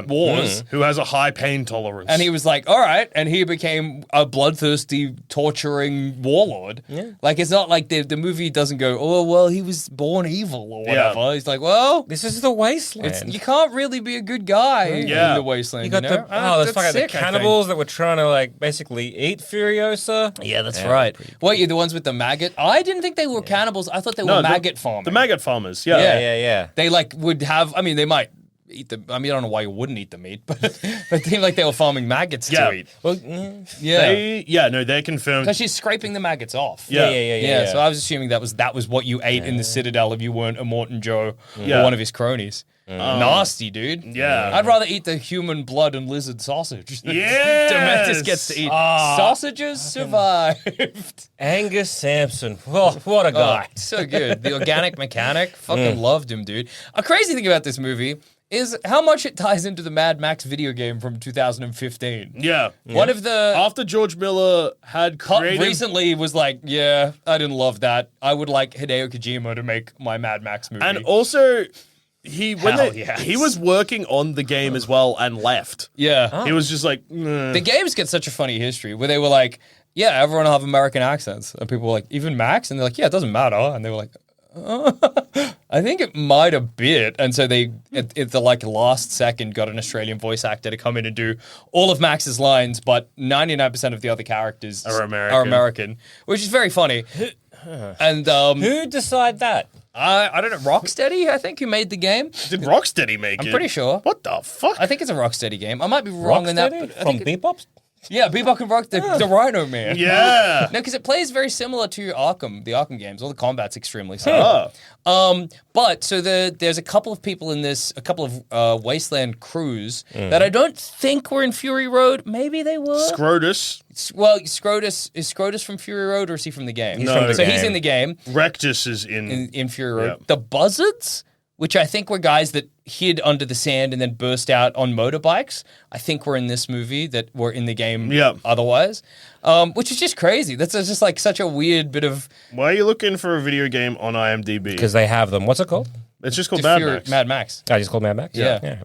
wars. Who has a high pain tolerance. And he was like, all right. And he became a bloodthirsty, torturing warlord. Yeah. Like, it's not like the movie doesn't go, oh, well, he was born evil or whatever. Yeah. He's like, well, This is the wasteland. you can't really be a good guy in the wasteland. You got know? there's That's fucking the sick, I think. cannibals that were trying to like basically eat Furiosa. Yeah, that's right. What, you the ones with the maggot? I didn't think they were cannibals. I thought they were maggot farmers. The maggot farmers, yeah. Yeah. They like would have. I mean, they might eat the. I mean, I don't know why you wouldn't eat the meat, but it seemed like they were farming maggots Yeah. to eat. Well, They're confirmed. Because she's scraping the maggots off. yeah. So I was assuming that was what you ate in the Citadel if you weren't a Morton Joe Yeah. or one of his cronies. Nasty, dude. Yeah. I'd rather eat the human blood and lizard sausage. Yes. Dementus gets to eat. Sausages survived. Angus Sampson. Oh, what a guy. So good. The organic mechanic. Fucking loved him, dude. A crazy thing about this movie is how much it ties into the Mad Max video game from 2015. Yeah. One of the After George Miller had created... recently was like, yeah, I didn't love that. I would like Hideo Kojima to make my Mad Max movie. And also, he yes. he was working on the game as well and left. yeah. He was just like, "Nah." The games get such a funny history where they were like, yeah, everyone will have American accents. And people were like, even Max? And they're like, yeah, it doesn't matter. And they were like, I think it might a bit. And so they, at the like last second, got an Australian voice actor to come in and do all of Max's lines, but 99% of the other characters Are American. which is very funny. And Who decided that? I don't know. Rocksteady, I think, who made the game. Did Rocksteady make it? I'm pretty sure. What the fuck? I think it's a Rocksteady game. I might be wrong in that. Rocksteady? But I From think Bebop? Yeah, Bebop and Rock, the Rhino Man. Yeah. No, because it plays very similar to the Arkham games. All the combat's extremely similar. But so there's a couple of people in this, a couple of Wasteland crews that I don't think were in Fury Road. Maybe they were. Scrotus. Well, is Scrotus from Fury Road or is he from the game? He's from the game. He's in the game. Rectus is in In Fury Road. Yeah. The Buzzards, which I think were guys that hid under the sand and then burst out on motorbikes, I think were in this movie that were in the game otherwise, which is just crazy. That's just like such a weird bit of... Why are you looking for a video game on IMDb? Because they have them. What's it called? It's just called Mad Max. Mad Max. I just called Mad Max? Yeah.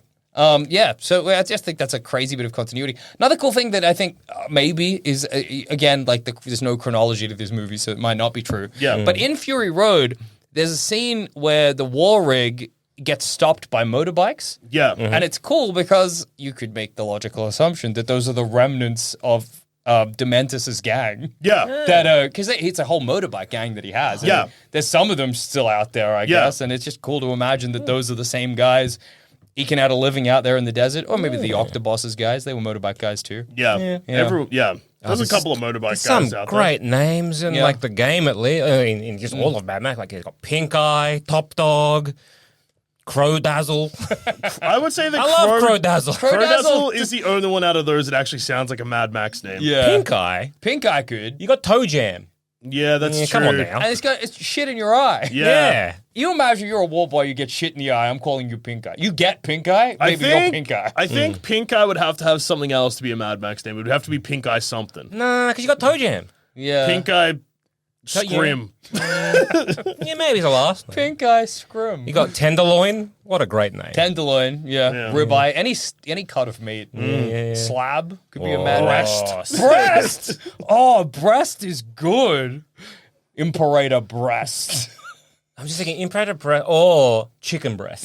So I just think that's a crazy bit of continuity. Another cool thing that I think maybe is, again, like there's no chronology to this movie, so it might not be true. Yeah. But in Fury Road, there's a scene where the war rig gets stopped by motorbikes. Yeah. And it's cool because you could make the logical assumption that those are the remnants of Dementus's gang. Yeah. That because it's a whole motorbike gang that he has. Yeah. And there's some of them still out there, I guess, and it's just cool to imagine that those are the same guys eking out a living out there in the desert, or maybe the Octobosses guys. They were motorbike guys too. Yeah. There's a couple of motorbike guys Some out there. great names in like the game at least. In just all of Mad Max. Like he's got Pink Eye, Top Dog, Crow Dazzle. I would say that I love Crow Dazzle. Crow Dazzle is the only one out of those that actually sounds like a Mad Max name. Yeah. Pink Eye. Pink Eye could. You got Toe Jam. Yeah, that's true. Come on now. And it's shit in your eye. Yeah. You imagine you're a war boy, you get shit in the eye. I'm calling you Pink Eye. You get Pink Eye? Maybe you're Pink Eye. I think Pink Eye would have to have something else to be a Mad Max name. It would have to be Pink Eye something. Nah, because you got Toe Jam. Yeah. Pink Eye Scrim. Yeah, maybe the last name. Pink Eye Scrim. You got Tenderloin. What a great name. Tenderloin, Yeah. ribeye, any cut of meat. Yeah. Slab could be a Mad Breast. Max. Breast. Oh, breast is good. Imperator breast. I'm just thinking Imperator breast or chicken breast.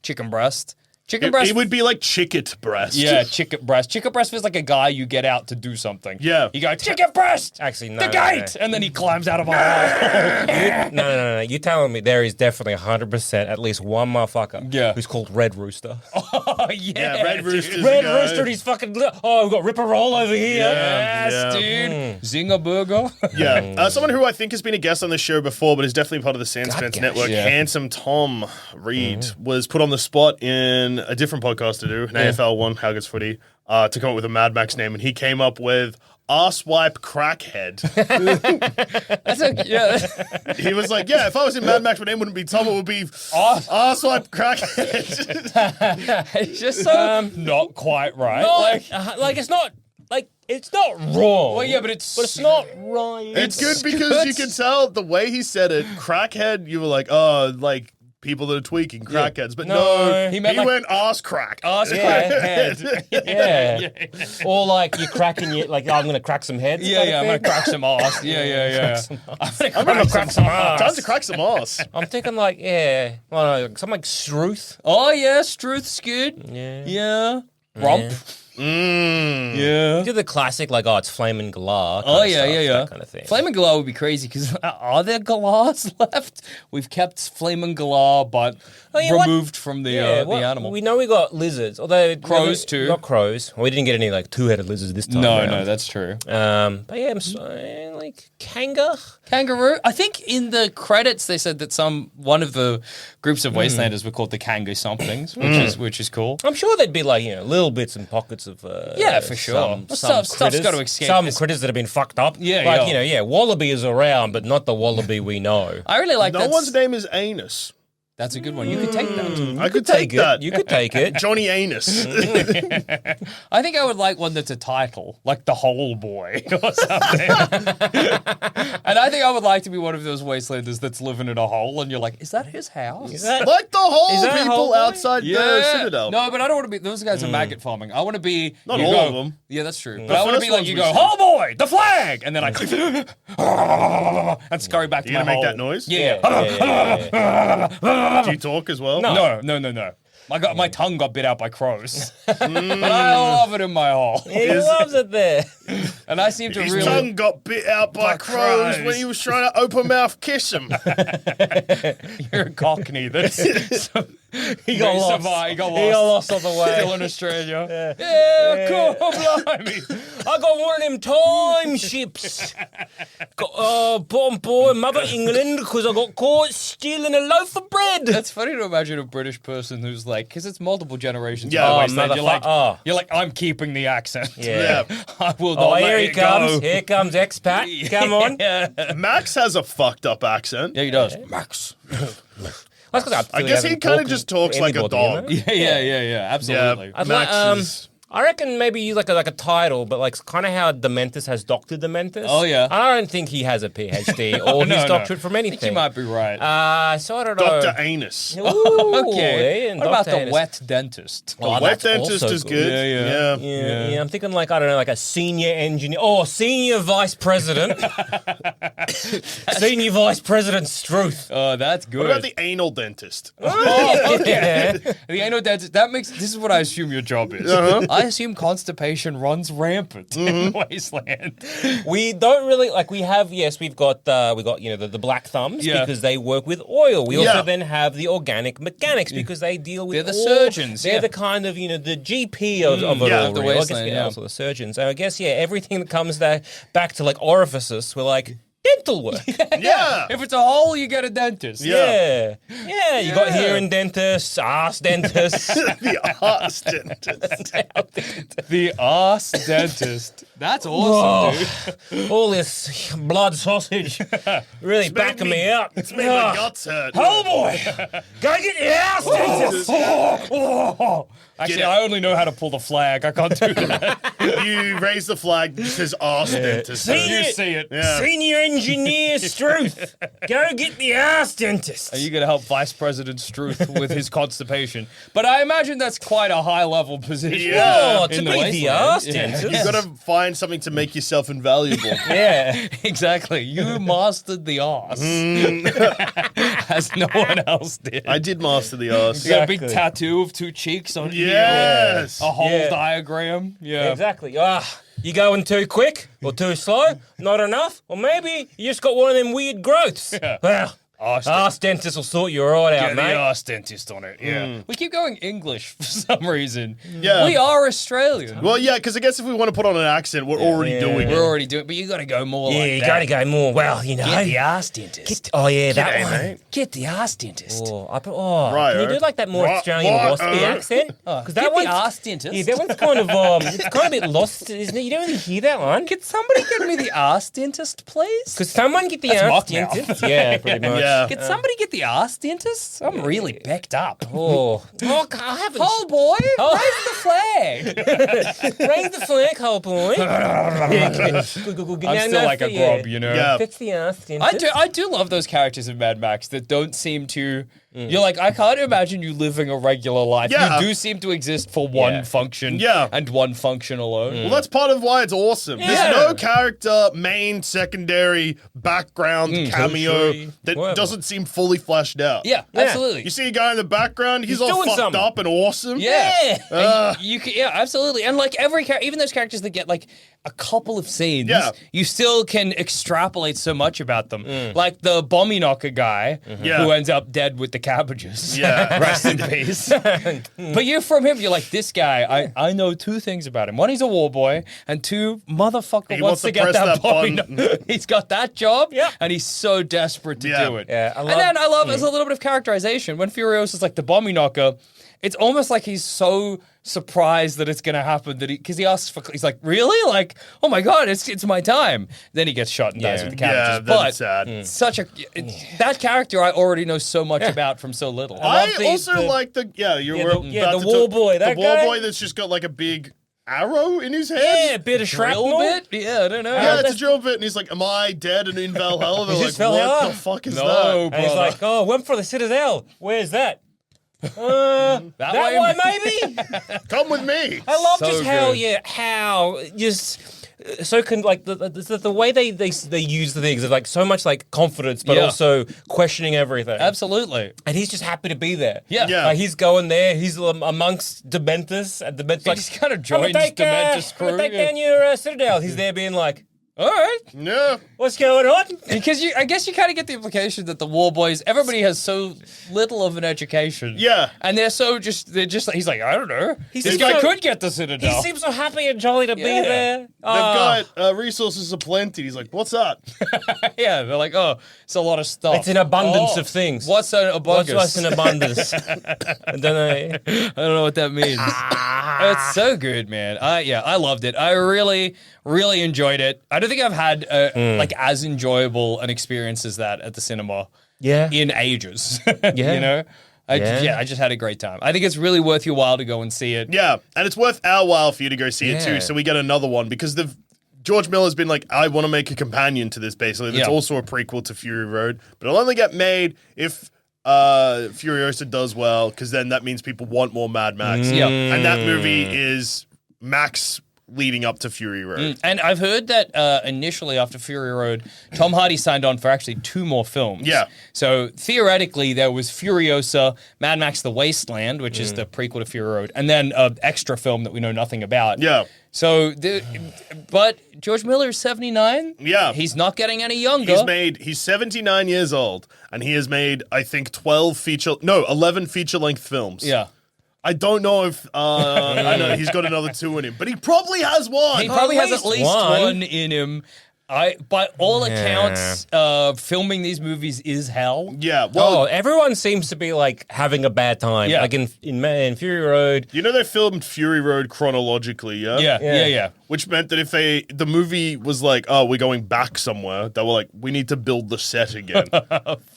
Chicken breast. Chicken breast. It would be like Chicket Breast. Yeah, chicken breast. Chicken breast feels like a guy you get out to do something. Yeah. You go, chicken breast! Actually, no. The gate! And then he climbs out of a hole. No. You're telling me there is definitely 100% at least one motherfucker who's called Red Rooster. Oh, yeah. Red Rooster's Red the guy. Rooster, he's fucking... Oh, we've got Ripper Roll over here. Yes, dude. Zinger burger. Yeah. Someone who I think has been a guest on the show before, but is definitely part of the Sandspans Network, Yeah. Handsome Tom Reed, was put on the spot in a different podcast to do, an AFL one, How Good's Footy, to come up with a Mad Max name, and he came up with Arsewipe Crackhead. That's a, He was like, yeah, if I was in Mad Max, my name wouldn't be Tom, it would be Arsewipe Crackhead. It's just so not quite right. It's not wrong. Well, yeah, but it's not right. It's good because you can tell the way he said it, crackhead, you were like, oh, like people that are tweaking, crackheads. But no, he he, meant like- went arse crack. Arse Yeah. Yeah. Or like you're cracking your, like, I'm going to crack some heads. Yeah, I'm going to crack some ass. Yeah. I'm gonna crack some ass. Time to crack some ass. I'm thinking like, something like Struth. Oh, yeah, Struth's good. Yeah. Romp. Yeah. You do the classic, like, it's Flamin' Galar. Oh, yeah. That kind of thing. Flamin' Galar would be crazy because are there Galars left? We've kept Flamin' Galar, but removed from the animal. We know we got lizards, although Crows too. We got crows. We didn't get any like two-headed lizards this time. No, that's true. But yeah, I'm sorry, like Kangaroo. I think in the credits they said that one of the groups of Wastelanders were called the Kango somethings, which is cool. I'm sure there'd be like little bits and pockets of for sure. Stuff's got to escape. Some critters that have been fucked up. Wallaby is around, but not the wallaby we know. I really like that. No one's name is Anus. That's a good one. You could take that. I could take that. You could take it. Johnny Anus. I think I would like one that's a title, like The Hole Boy or something. And I think I would like to be one of those Wastelanders that's living in a hole, and you're like, is that his house? Like the whole Is that people Hole Boy? outside the Citadel. No, but I don't want to be. Those guys are maggot farming. I want to be. Not you all go- of them. Yeah, that's true. But I want to first be like ones you we go, see. Hole Boy, the flag, and then I and scurry back to You my gonna make hole. that noise? Yeah. Do you talk as well? No. My tongue got bit out by crows. But I love it in my hole. He loves it there. And I seem to His really... tongue got bit out by crows when he was trying to open mouth kiss him. You're a cockney. He got lost. He got lost on the way. Still in Australia. Yeah, cool, blimey. I got one of them time ships. Got on board Mother England because I got caught stealing a loaf of bread. That's funny to imagine a British person who's like, because it's multiple generations. Yeah. Of wasteland. motherfucker. You're like, I'm keeping the accent. Yeah. I will not Oh, let here he it comes. go. Here comes expat. Come on. Yeah. Max has a fucked up accent. Yeah, he does. Max. That's 'cause I absolutely guess he haven't kind of talked just to talks like a anybody, you know? dog. Yeah, absolutely. I'd Max like, is... I reckon maybe use like a title, but like kind of how Dementus has Dr. Dementus. Oh, yeah. I don't think he has a PhD or No, he's no. doctorate from I anything. think you might be right. So I don't know. Dr. Anus. Ooh, Okay. yeah, What about Dr. the Anus. wet dentist? Oh, Wet that's dentist also is good. Yeah. Yeah, I'm thinking like, I don't know, like a senior engineer. Oh, senior vice president. Senior vice president Struth. Oh, that's good. What about the anal dentist? Oh, okay. Yeah. The anal dentist, this is what I assume your job is. I assume constipation runs rampant in Wasteland. We don't really like. We have we've got the black thumbs Yeah. because they work with oil. We also Yeah. then have the organic mechanics because they deal with. They're the all- surgeons, They're yeah. the kind of the GP of it Yeah, all. of the really. Well, I guess, wasteland, yeah. also the surgeons. So I guess everything that comes back to like orifices, we're like dental work. Yeah. If it's a hole, you get a dentist. Yeah. You got hearing dentists, ass dentists. The arse dentist. The ass dentist. That's awesome, dude. All this blood sausage really backing me up. It's made my guts hurt. Oh boy! Go get your ass dentist! Actually, it. I only know how to pull the flag. I can't do that. You raise the flag, it says arse dentist. You see it. Yeah. Senior engineer Struth, go get the ass dentist. Are you going to help Vice President Struth with his constipation? But I imagine that's quite a high-level position. Yeah. Oh, to in be the wasteland. ass Yeah. dentist. You've got to find something to make yourself invaluable. Yeah. Exactly. You mastered the ass. As no one else did. I did master the arse. You got a big Exactly. tattoo of two cheeks on Yes. a whole Yeah. diagram. Yeah. Exactly. You going too quick or too slow? Not enough? Or maybe you just got one of them weird growths. Well, ass dentist will sort you right out, Get the mate. ass dentist on it. Yeah. We keep going English for some reason. Yeah. We are Australian. Well, yeah, because I guess if we want to put on an accent, we're already doing We're it. already doing it, but you got to go more like You that. gotta go more. Well, Get the ass dentist. that G'day, one. mate. Get the ass dentist. Can you do like that more Right, Australian right, waspy accent? Because that Get one's the ass dentist. yeah, that one's kind of it's kind of a bit lost, isn't it? You don't really hear that one. Can somebody get me the ass dentist, please? Could someone get the That's ass mock mouth. dentist? Yeah, pretty much. Yeah. Can somebody get the ass dentist? I'm really becked up. Oh, I haven't. Hole boy, Oh. raise the flag. Raise the flag, hole boy. I'm still like a grob, you know. Yeah. That's the ass dentist. I do love those characters in Mad Max that don't seem to. You're like, I can't imagine you living a regular life. Yeah. You do seem to exist for one Yeah. function Yeah. and one function alone. Well, that's part of why it's awesome. Yeah. There's no character, main, secondary, background, cameo tertiary, that whatever. doesn't seem fully fleshed out. Yeah, absolutely. You see a guy in the background, he's all doing fucked something. up and awesome. Yeah. Yeah. And you can, yeah, absolutely. And like every character, even those characters that get like a couple of scenes, Yeah. you still can extrapolate so much about them. Like the Bommy Knocker guy Yeah. who ends up dead with the cabbages. Yeah. Rest in peace. But from him, you're like, this guy, I know two things about him. One, he's a war boy, and two, motherfucker He wants wants to to get press that that Bommy button. Knocker. He's got that job, Yep. and he's so desperate to Yeah. do it. Yeah, I And love- then I love, there's a little bit of characterization. When Furiosa's like the Bommy Knocker, it's almost like he's so surprised that it's going to happen that he's like, really? Like, oh my God, it's my time. Then he gets shot and dies Yeah. with the Yeah, cabbages. that's But sad. that character I already know so much about from so little. I love the- also the- like the the war boy, that the war guy? boy that's just got like a big arrow in his head. Yeah, a bit of Drill shrapnel. bit? Yeah, I don't know. Yeah, it's a drill bit, and he's like, "Am I dead and in Valhalla?" They're Is like, this Valhalla? "What the fuck is No, that?" And he's brother. like, oh, went for the Citadel. Where's that? That way, way, maybe? Come with me. I love So just how, good. how just the way they use the things of like so much like confidence, but also questioning everything. Absolutely. And he's just happy to be there. Yeah. Yeah. Like he's going there. He's amongst Dementus, and Dementus like He's kind of "I'm joins gonna take, Dementus I'm gonna crew. take down your Citadel. He's there being like, All right. Yeah. what's going on? Because I guess you kind of get the implication that the war boys, everybody has so little of an education. Yeah. And they're just like, he's like, I don't know. This guy could get the Citadel. He seems so happy and jolly to be Yeah. there. They've got resources aplenty. He's like, what's up? Yeah, they're like, oh, it's a lot of stuff. It's an abundance of things. What's an abundance? What's an abundance? I don't know. I don't know what that means. It's so good, man. I loved it. I really, really enjoyed it. I don't think I've had like as enjoyable an experience as that at the cinema in ages. You know? I just had a great time. I think it's really worth your while to go and see it. Yeah, and it's worth our while for you to go see it too. So we get another one because George Miller's been like, I want to make a companion to this basically. That's also a prequel to Fury Road, but it'll only get made if Furiosa does well, because then that means people want more Mad Max. Yeah. And that movie is Max leading up to Fury Road. And I've heard that initially after Fury Road, Tom Hardy signed on for actually 2 more films. Yeah. So theoretically, there was Furiosa, Mad Max The Wasteland, which is the prequel to Fury Road, and then an extra film that we know nothing about. Yeah. So, but George Miller is 79. Yeah. He's not getting any younger. He's 79 years old, and he has made, I think, 11 feature-length films. Yeah. I don't know if I know he's got another 2 in him, but he probably has one. He probably has least at least one. one in him. By all accounts, filming these movies is hell. Yeah. Well, Everyone seems to be like having a bad time. Yeah. Like in Fury Road. you know they filmed Fury Road chronologically, yeah? Yeah. Which meant that if the movie was like, oh, we're going back somewhere, they were like, we need to build the set again.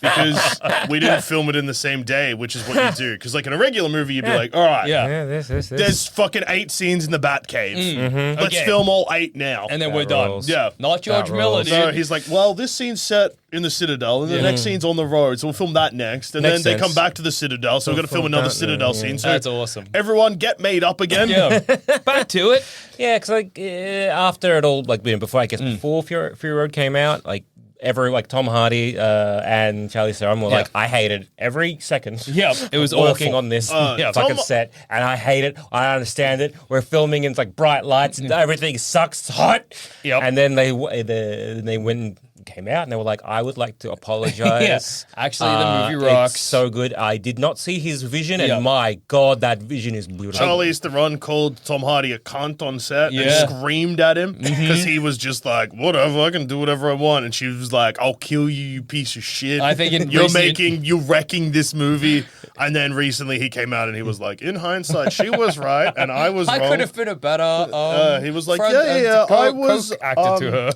Because we didn't film it in the same day, which is what you do. Because like in a regular movie, you'd be like, all right, This. there's fucking 8 scenes in the Batcave. Let's Okay. film all 8 now. And then we're That done. rules. Yeah. Not George Miller, rules. dude. So he's like, well, this scene's set in the Citadel, and the next scene's on the road, so we'll film that next. And Makes then they sense. come back to the Citadel, so we're going to film another Citadel scene. So That's awesome. everyone get made up again. Yeah. Back to it. Yeah, because like after it all, like before Fury Road came out, like Tom Hardy and Charlize Theron were like, I hated every second. Yeah, it was working awful. on this yeah, fucking Tom- set, and I hate it. I understand it. We're filming in like bright lights, and everything sucks. It's hot. Yep. And then they went and came out, and they were like, I would like to apologize. Actually, the movie rocks. It's so good. I did not see his vision, Yeah. and my God, that vision is beautiful. Charlize Theron called Tom Hardy a cunt on set Yeah. and screamed at him because he was just like, whatever, I can do whatever I want. And she was like, I'll kill you, you piece of shit. I think you're wrecking this movie. And then recently he came out and he was like, in hindsight, she was right and I was wrong. I could have been a better. He was like, front- yeah, I was actor to her.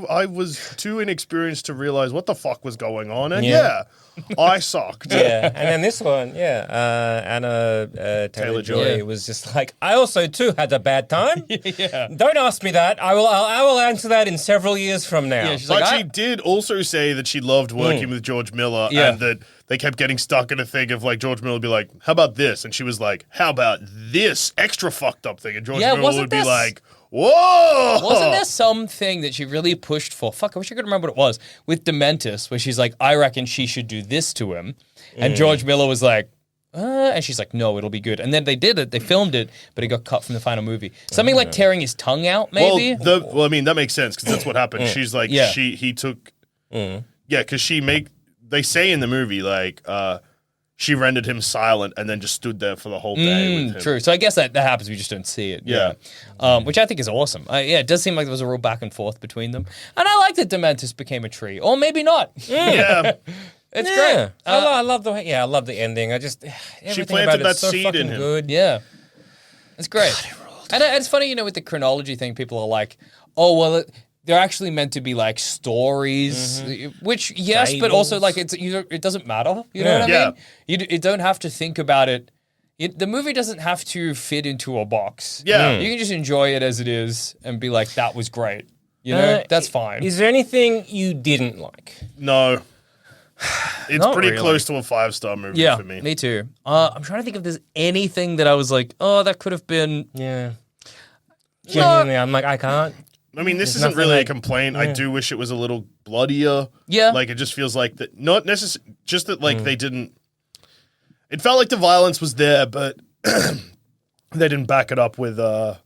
I was too inexperienced to realize what the fuck was going on, and Yeah. I sucked. Yeah, and then this one, Anna Taylor-Joy Yeah. was just like, I also too had a bad time. Yeah. Don't ask me that. I will answer that in several years from now. Yeah, she's But like, she did also say that she loved working with George Miller Yeah. and that they kept getting stuck in a thing of like George Miller would be like, how about this? And she was like, how about this extra fucked up thing? And George Miller wasn't would be this- like, whoa! Wasn't there something that she really pushed for? Fuck, I wish I could remember what it was. With Dementus, where she's like, I reckon she should do this to him. And George Miller was like, and she's like, no, it'll be good. And then they did it, they filmed it, but it got cut from the final movie. Something like tearing his tongue out, maybe? Well, I mean, that makes sense because that's what happened. She's like, Yeah. he took, because they say in the movie, like, she rendered him silent and then just stood there for the whole day with him. True. So I guess that happens, we just don't see it. Yeah. Which I think is awesome. It does seem like there was a real back and forth between them. And I like that Dementus became a tree. Or maybe not. Yeah. It's Yeah. great. I love the ending. I just everything planted about that it's so seed fucking in him. good. Yeah. It's great. And it's funny, with the chronology thing, people are like, oh, well, they're actually meant to be like stories, which, yes, but also like it doesn't matter. You know what I Yeah. mean? You don't have to think about it. The movie doesn't have to fit into a box. Yeah. You can just enjoy it as it is and be like, that was great. That's fine. Is there anything you didn't like? No. It's Not pretty really. close to a 5-star movie Yeah, for me. me too. I'm trying to think if there's anything that I was like, oh, that could have been. Yeah. Genuinely, I'm like, I can't I mean, this There's isn't nothing really a like- complaint. I do wish it was a little bloodier. Yeah. Like, it just feels like that, not necessarily, just that, like, they didn't, it felt like the violence was there, but they didn't back it up with, they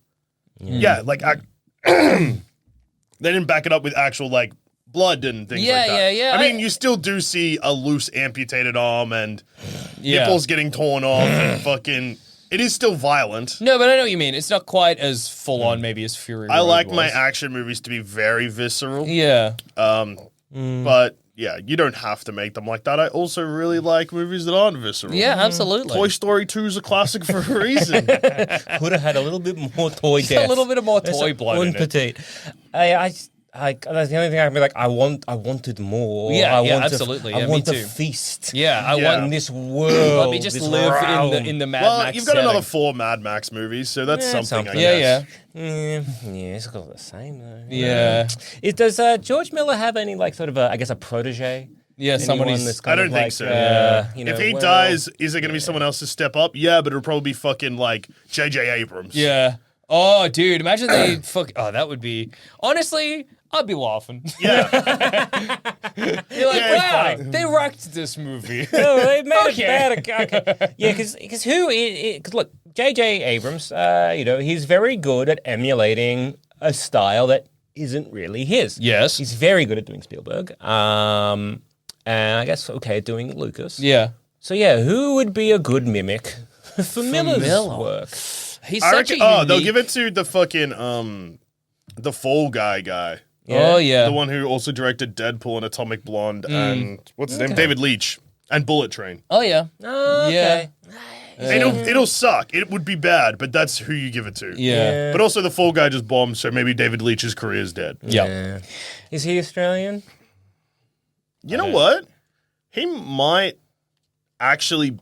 didn't back it up with actual, like, blood and things like that. Yeah. I mean, you still do see a loose amputated arm and Yeah. nipples getting torn off and fucking, it is still violent. No, but I know what you mean. It's not quite as full on, maybe, as Fury I Road like was. my action movies to be very visceral. Yeah. But yeah, you don't have to make them like that. I also really like movies that aren't visceral. Yeah, absolutely. Toy Story 2 is a classic for a reason. Would have had a little bit more toy Just death. a little bit of more toy blood in it. petite. That's the only thing I can be like. I wanted more. Yeah, I yeah, want absolutely. I Yeah, me want too. a feast. Yeah, I Yeah. In want. this world. Let me just this live realm. in the Mad Well, Max you've got setting. another 4 Mad Max movies, so that's Yeah, something, I something. Yeah, guess. yeah. Yeah, it's got the same though. Yeah. Does George Miller have any like sort of a protege? Yeah, Anyone someone that's who's. kind I don't of think like, so. you know, If he well- dies, is it going to be someone else to step up? Yeah, but it'll probably be fucking like J.J. Abrams. Yeah. Oh, dude, imagine they fuck. Oh, that would be. Honestly, I'd be laughing. Yeah. You're like, Yeah, it's wow, funny. they wrecked this movie. No, they made Okay. it bad. Okay. Yeah, because because look, J.J. Abrams, he's very good at emulating a style that isn't really his. Yes. He's very good at doing Spielberg. And I guess okay, doing Lucas. Yeah. So yeah, who would be a good mimic for Miller's Miller. work? He's I such reckon, a they'll unique- give it to the fucking, the Fall Guy. Oh, yeah. The one who also directed Deadpool and Atomic Blonde and, what's his name? David Leitch. And Bullet Train. Oh, yeah. Oh, okay. It'll suck. It would be bad, but that's who you give it to. Yeah. But also the Fall Guy just bombed, so maybe David Leitch's career is dead. Yeah. Is he Australian? You know what? He might actually.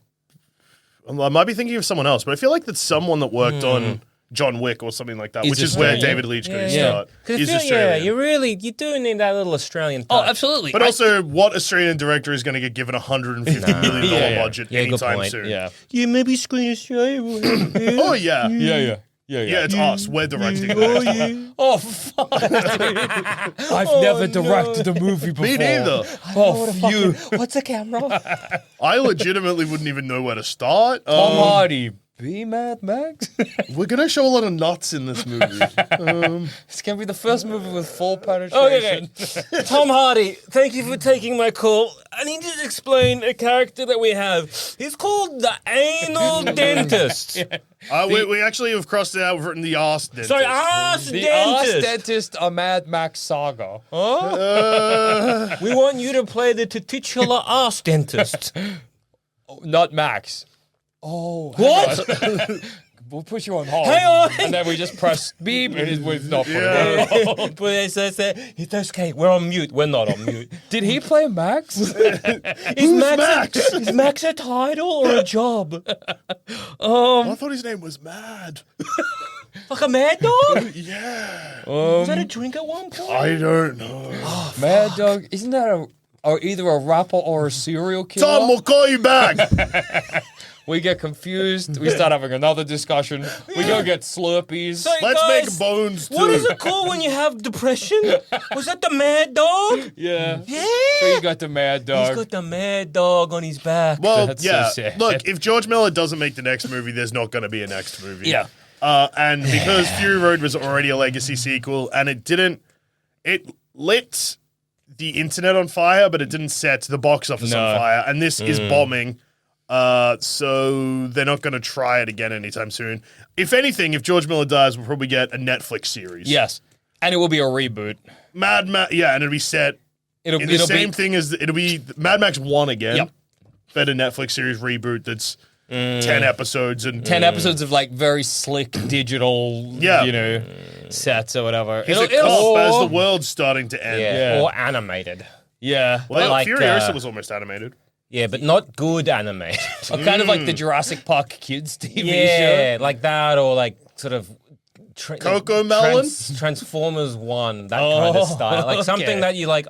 I might be thinking of someone else, but I feel like that's someone that worked on John Wick or something like that, Is which is where Australian. David Leitch could Yeah. start. 'Cause I He's feel- Australian. you do need that little Australian Oh, touch. absolutely. But also, what Australian director is going to get given $150 million Yeah. budget Yeah, good anytime point. soon? yeah. Yeah, maybe Screen Australia will help. Oh, yeah. Yeah, It's us. We're directing that. Oh, fuck, dude. I've never directed a movie before. Me neither. Oh, you. What's a camera? I legitimately wouldn't even know where to start. Tom Hardy. Be Mad Max? We're going to show a lot of nuts in this movie. It's going to be the first movie with full Okay. penetration. Tom Hardy, thank you for taking my call. I need to explain a character that we have. He's called the Anal Dentist. We actually have crossed it out. We've written the arse dentist. Sorry, Arse The Arse Dentist. Dentist, a Mad Max saga. We want you to play the titular Arse Dentist. Not Max. Oh. What? We'll put you on hold. Hang on. And then we just press beep and it's not putting it on. But it's okay. We're on mute. We're not on mute. Did he play Max? Is Max? Is Max a title or a job? I thought his name was Mad. Like a mad dog? Yeah. Was that a drink at one point? I don't know. Mad Dog? Isn't that either a rapper or a serial killer? Tom, we'll call you back. We get confused. We start having another discussion. We go get Slurpees. So, Let's guys, make bones too. What is it called when you have depression? Was that the mad dog? Yeah. Yeah. So you got the Mad Dog. He's got the mad dog on his back. Well, That's so yeah. sad. Look, if George Miller doesn't make the next movie, there's not going to be a next movie. Yeah. And because Fury Road was already a legacy sequel, and it lit the internet on fire, but it didn't set the box office on fire. And this is bombing. So they're not going to try it again anytime soon. If anything, if George Miller dies, we'll probably get a Netflix series. Yes. And it will be a reboot. Yeah, and it'll be set It'll in the same be, thing as it'll be Mad Max 1 again. Yep. But a Netflix series reboot that's 10 episodes and 10 episodes of like very slick digital, Yeah. sets or whatever. He's a cop as the world's starting to end. Yeah. Yeah. Or animated. Yeah. Well, Like, Furiosa was almost animated. Yeah, but not good animated. Or kind of like the Jurassic Park kids TV Yeah, show. like that, or like sort of Coco Melon? Transformers 1, that kind of style. Like something okay. that you like,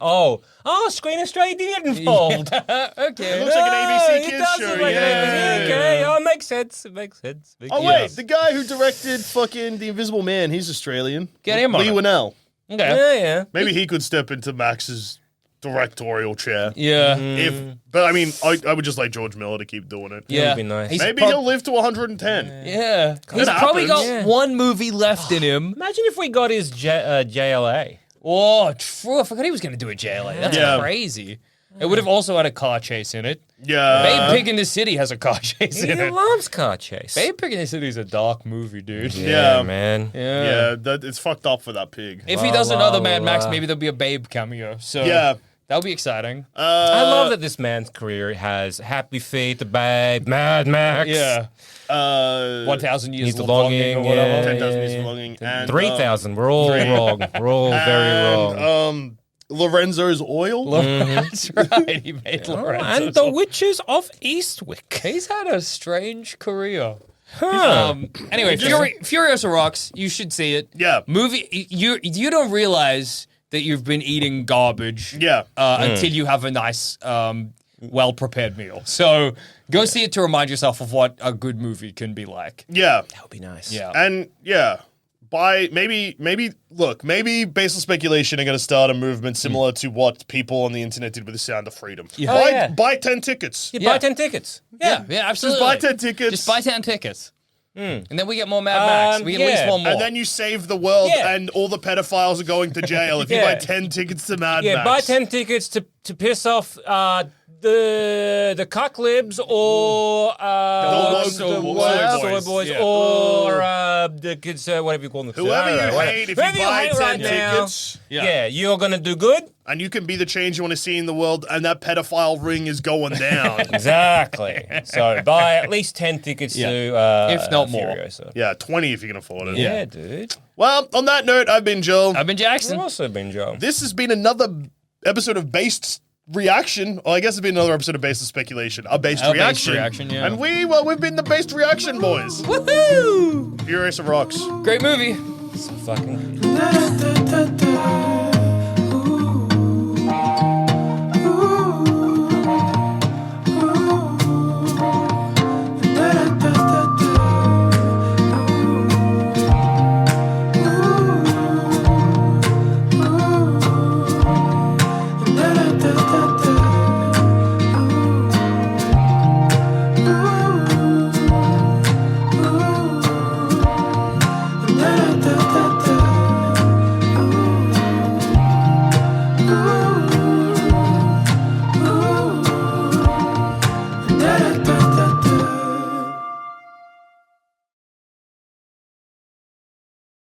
Screen Australia did get involved. Okay. Looks like an ABC it Kids does show, look like an yeah. ABC. Okay, it makes sense. It makes sense. Oh, wait, the guy who directed fucking The Invisible Man, he's Australian. Get him on Lee it. Winnell. Okay. Yeah. Maybe he could step into Max's directorial chair. Yeah. But I mean, I would just like George Miller to keep doing it. Yeah. would be nice. He's Maybe prob- he'll live to 110. Yeah. He's That probably got happens. one movie left in him. Imagine if we got his JLA. Oh, true. I forgot he was going to do a JLA. That's Yeah. crazy. It would have also had a car chase in it. Yeah. Babe Pig in the City has a car chase He in it. loves car chase. Babe Pig in the City is a dark movie, dude. Yeah, Yeah. man. Yeah, it's fucked up for that pig. If he does another la, Mad Max, la. maybe there'll be a Babe cameo. So Yeah. that'll be exciting. I love that this man's career has Happy Feet, The Babe, Mad Max. Yeah. 1,000 Years He's of Longing, or whatever. yeah. 10,000 Years of Longing. And 3,000. We're all wrong. We're all very wrong. Lorenzo's Oil. That's right. He made Lorenzo. And The Witches of Eastwick. He's had a strange career. Huh. Anyway, Furiosa rocks. You should see it. Yeah. Movie. You don't realize that you've been eating garbage. Yeah. Until you have a nice, well prepared meal. So go see it to remind yourself of what a good movie can be like. Yeah. That would be nice. Yeah. And yeah. Maybe Baseless Speculation are going to start a movement similar to what people on the internet did with the Sound of Freedom. Yeah. Oh, yeah. Buy 10 tickets. You Yeah. buy 10 tickets. Yeah, absolutely. Just buy 10 tickets. Just buy 10 tickets. And then we get more Mad Max. We get at least yeah. one more. And then you save the world, Yeah. and all the pedophiles are going to jail if you Yeah. buy 10 tickets to Mad Yeah, Max. buy 10 tickets to piss off the cocklibs or the woke soy boys yeah. or the kids, whatever you call them. Whoever you Whatever. hate, if Whoever you buy hate 10 right now, tickets, yeah, you're gonna do good. and you can be the change you want to see in the world, and that pedophile ring is going down. Exactly. So buy at least 10 tickets to If not more. Furiosa. Yeah, 20 if you can afford it. Yeah, dude. Well, on that note, I've been Joel. I've been Jackson. I've also been Joe. This has been another episode of Based Reaction. Well, I guess it's been another episode of Baseless Speculation. A Based A Based Reaction. Reaction, yeah. And we've been the Based Reaction boys. Woohoo! Furiosa rocks. Great movie. Fucking. Da, da, da, da.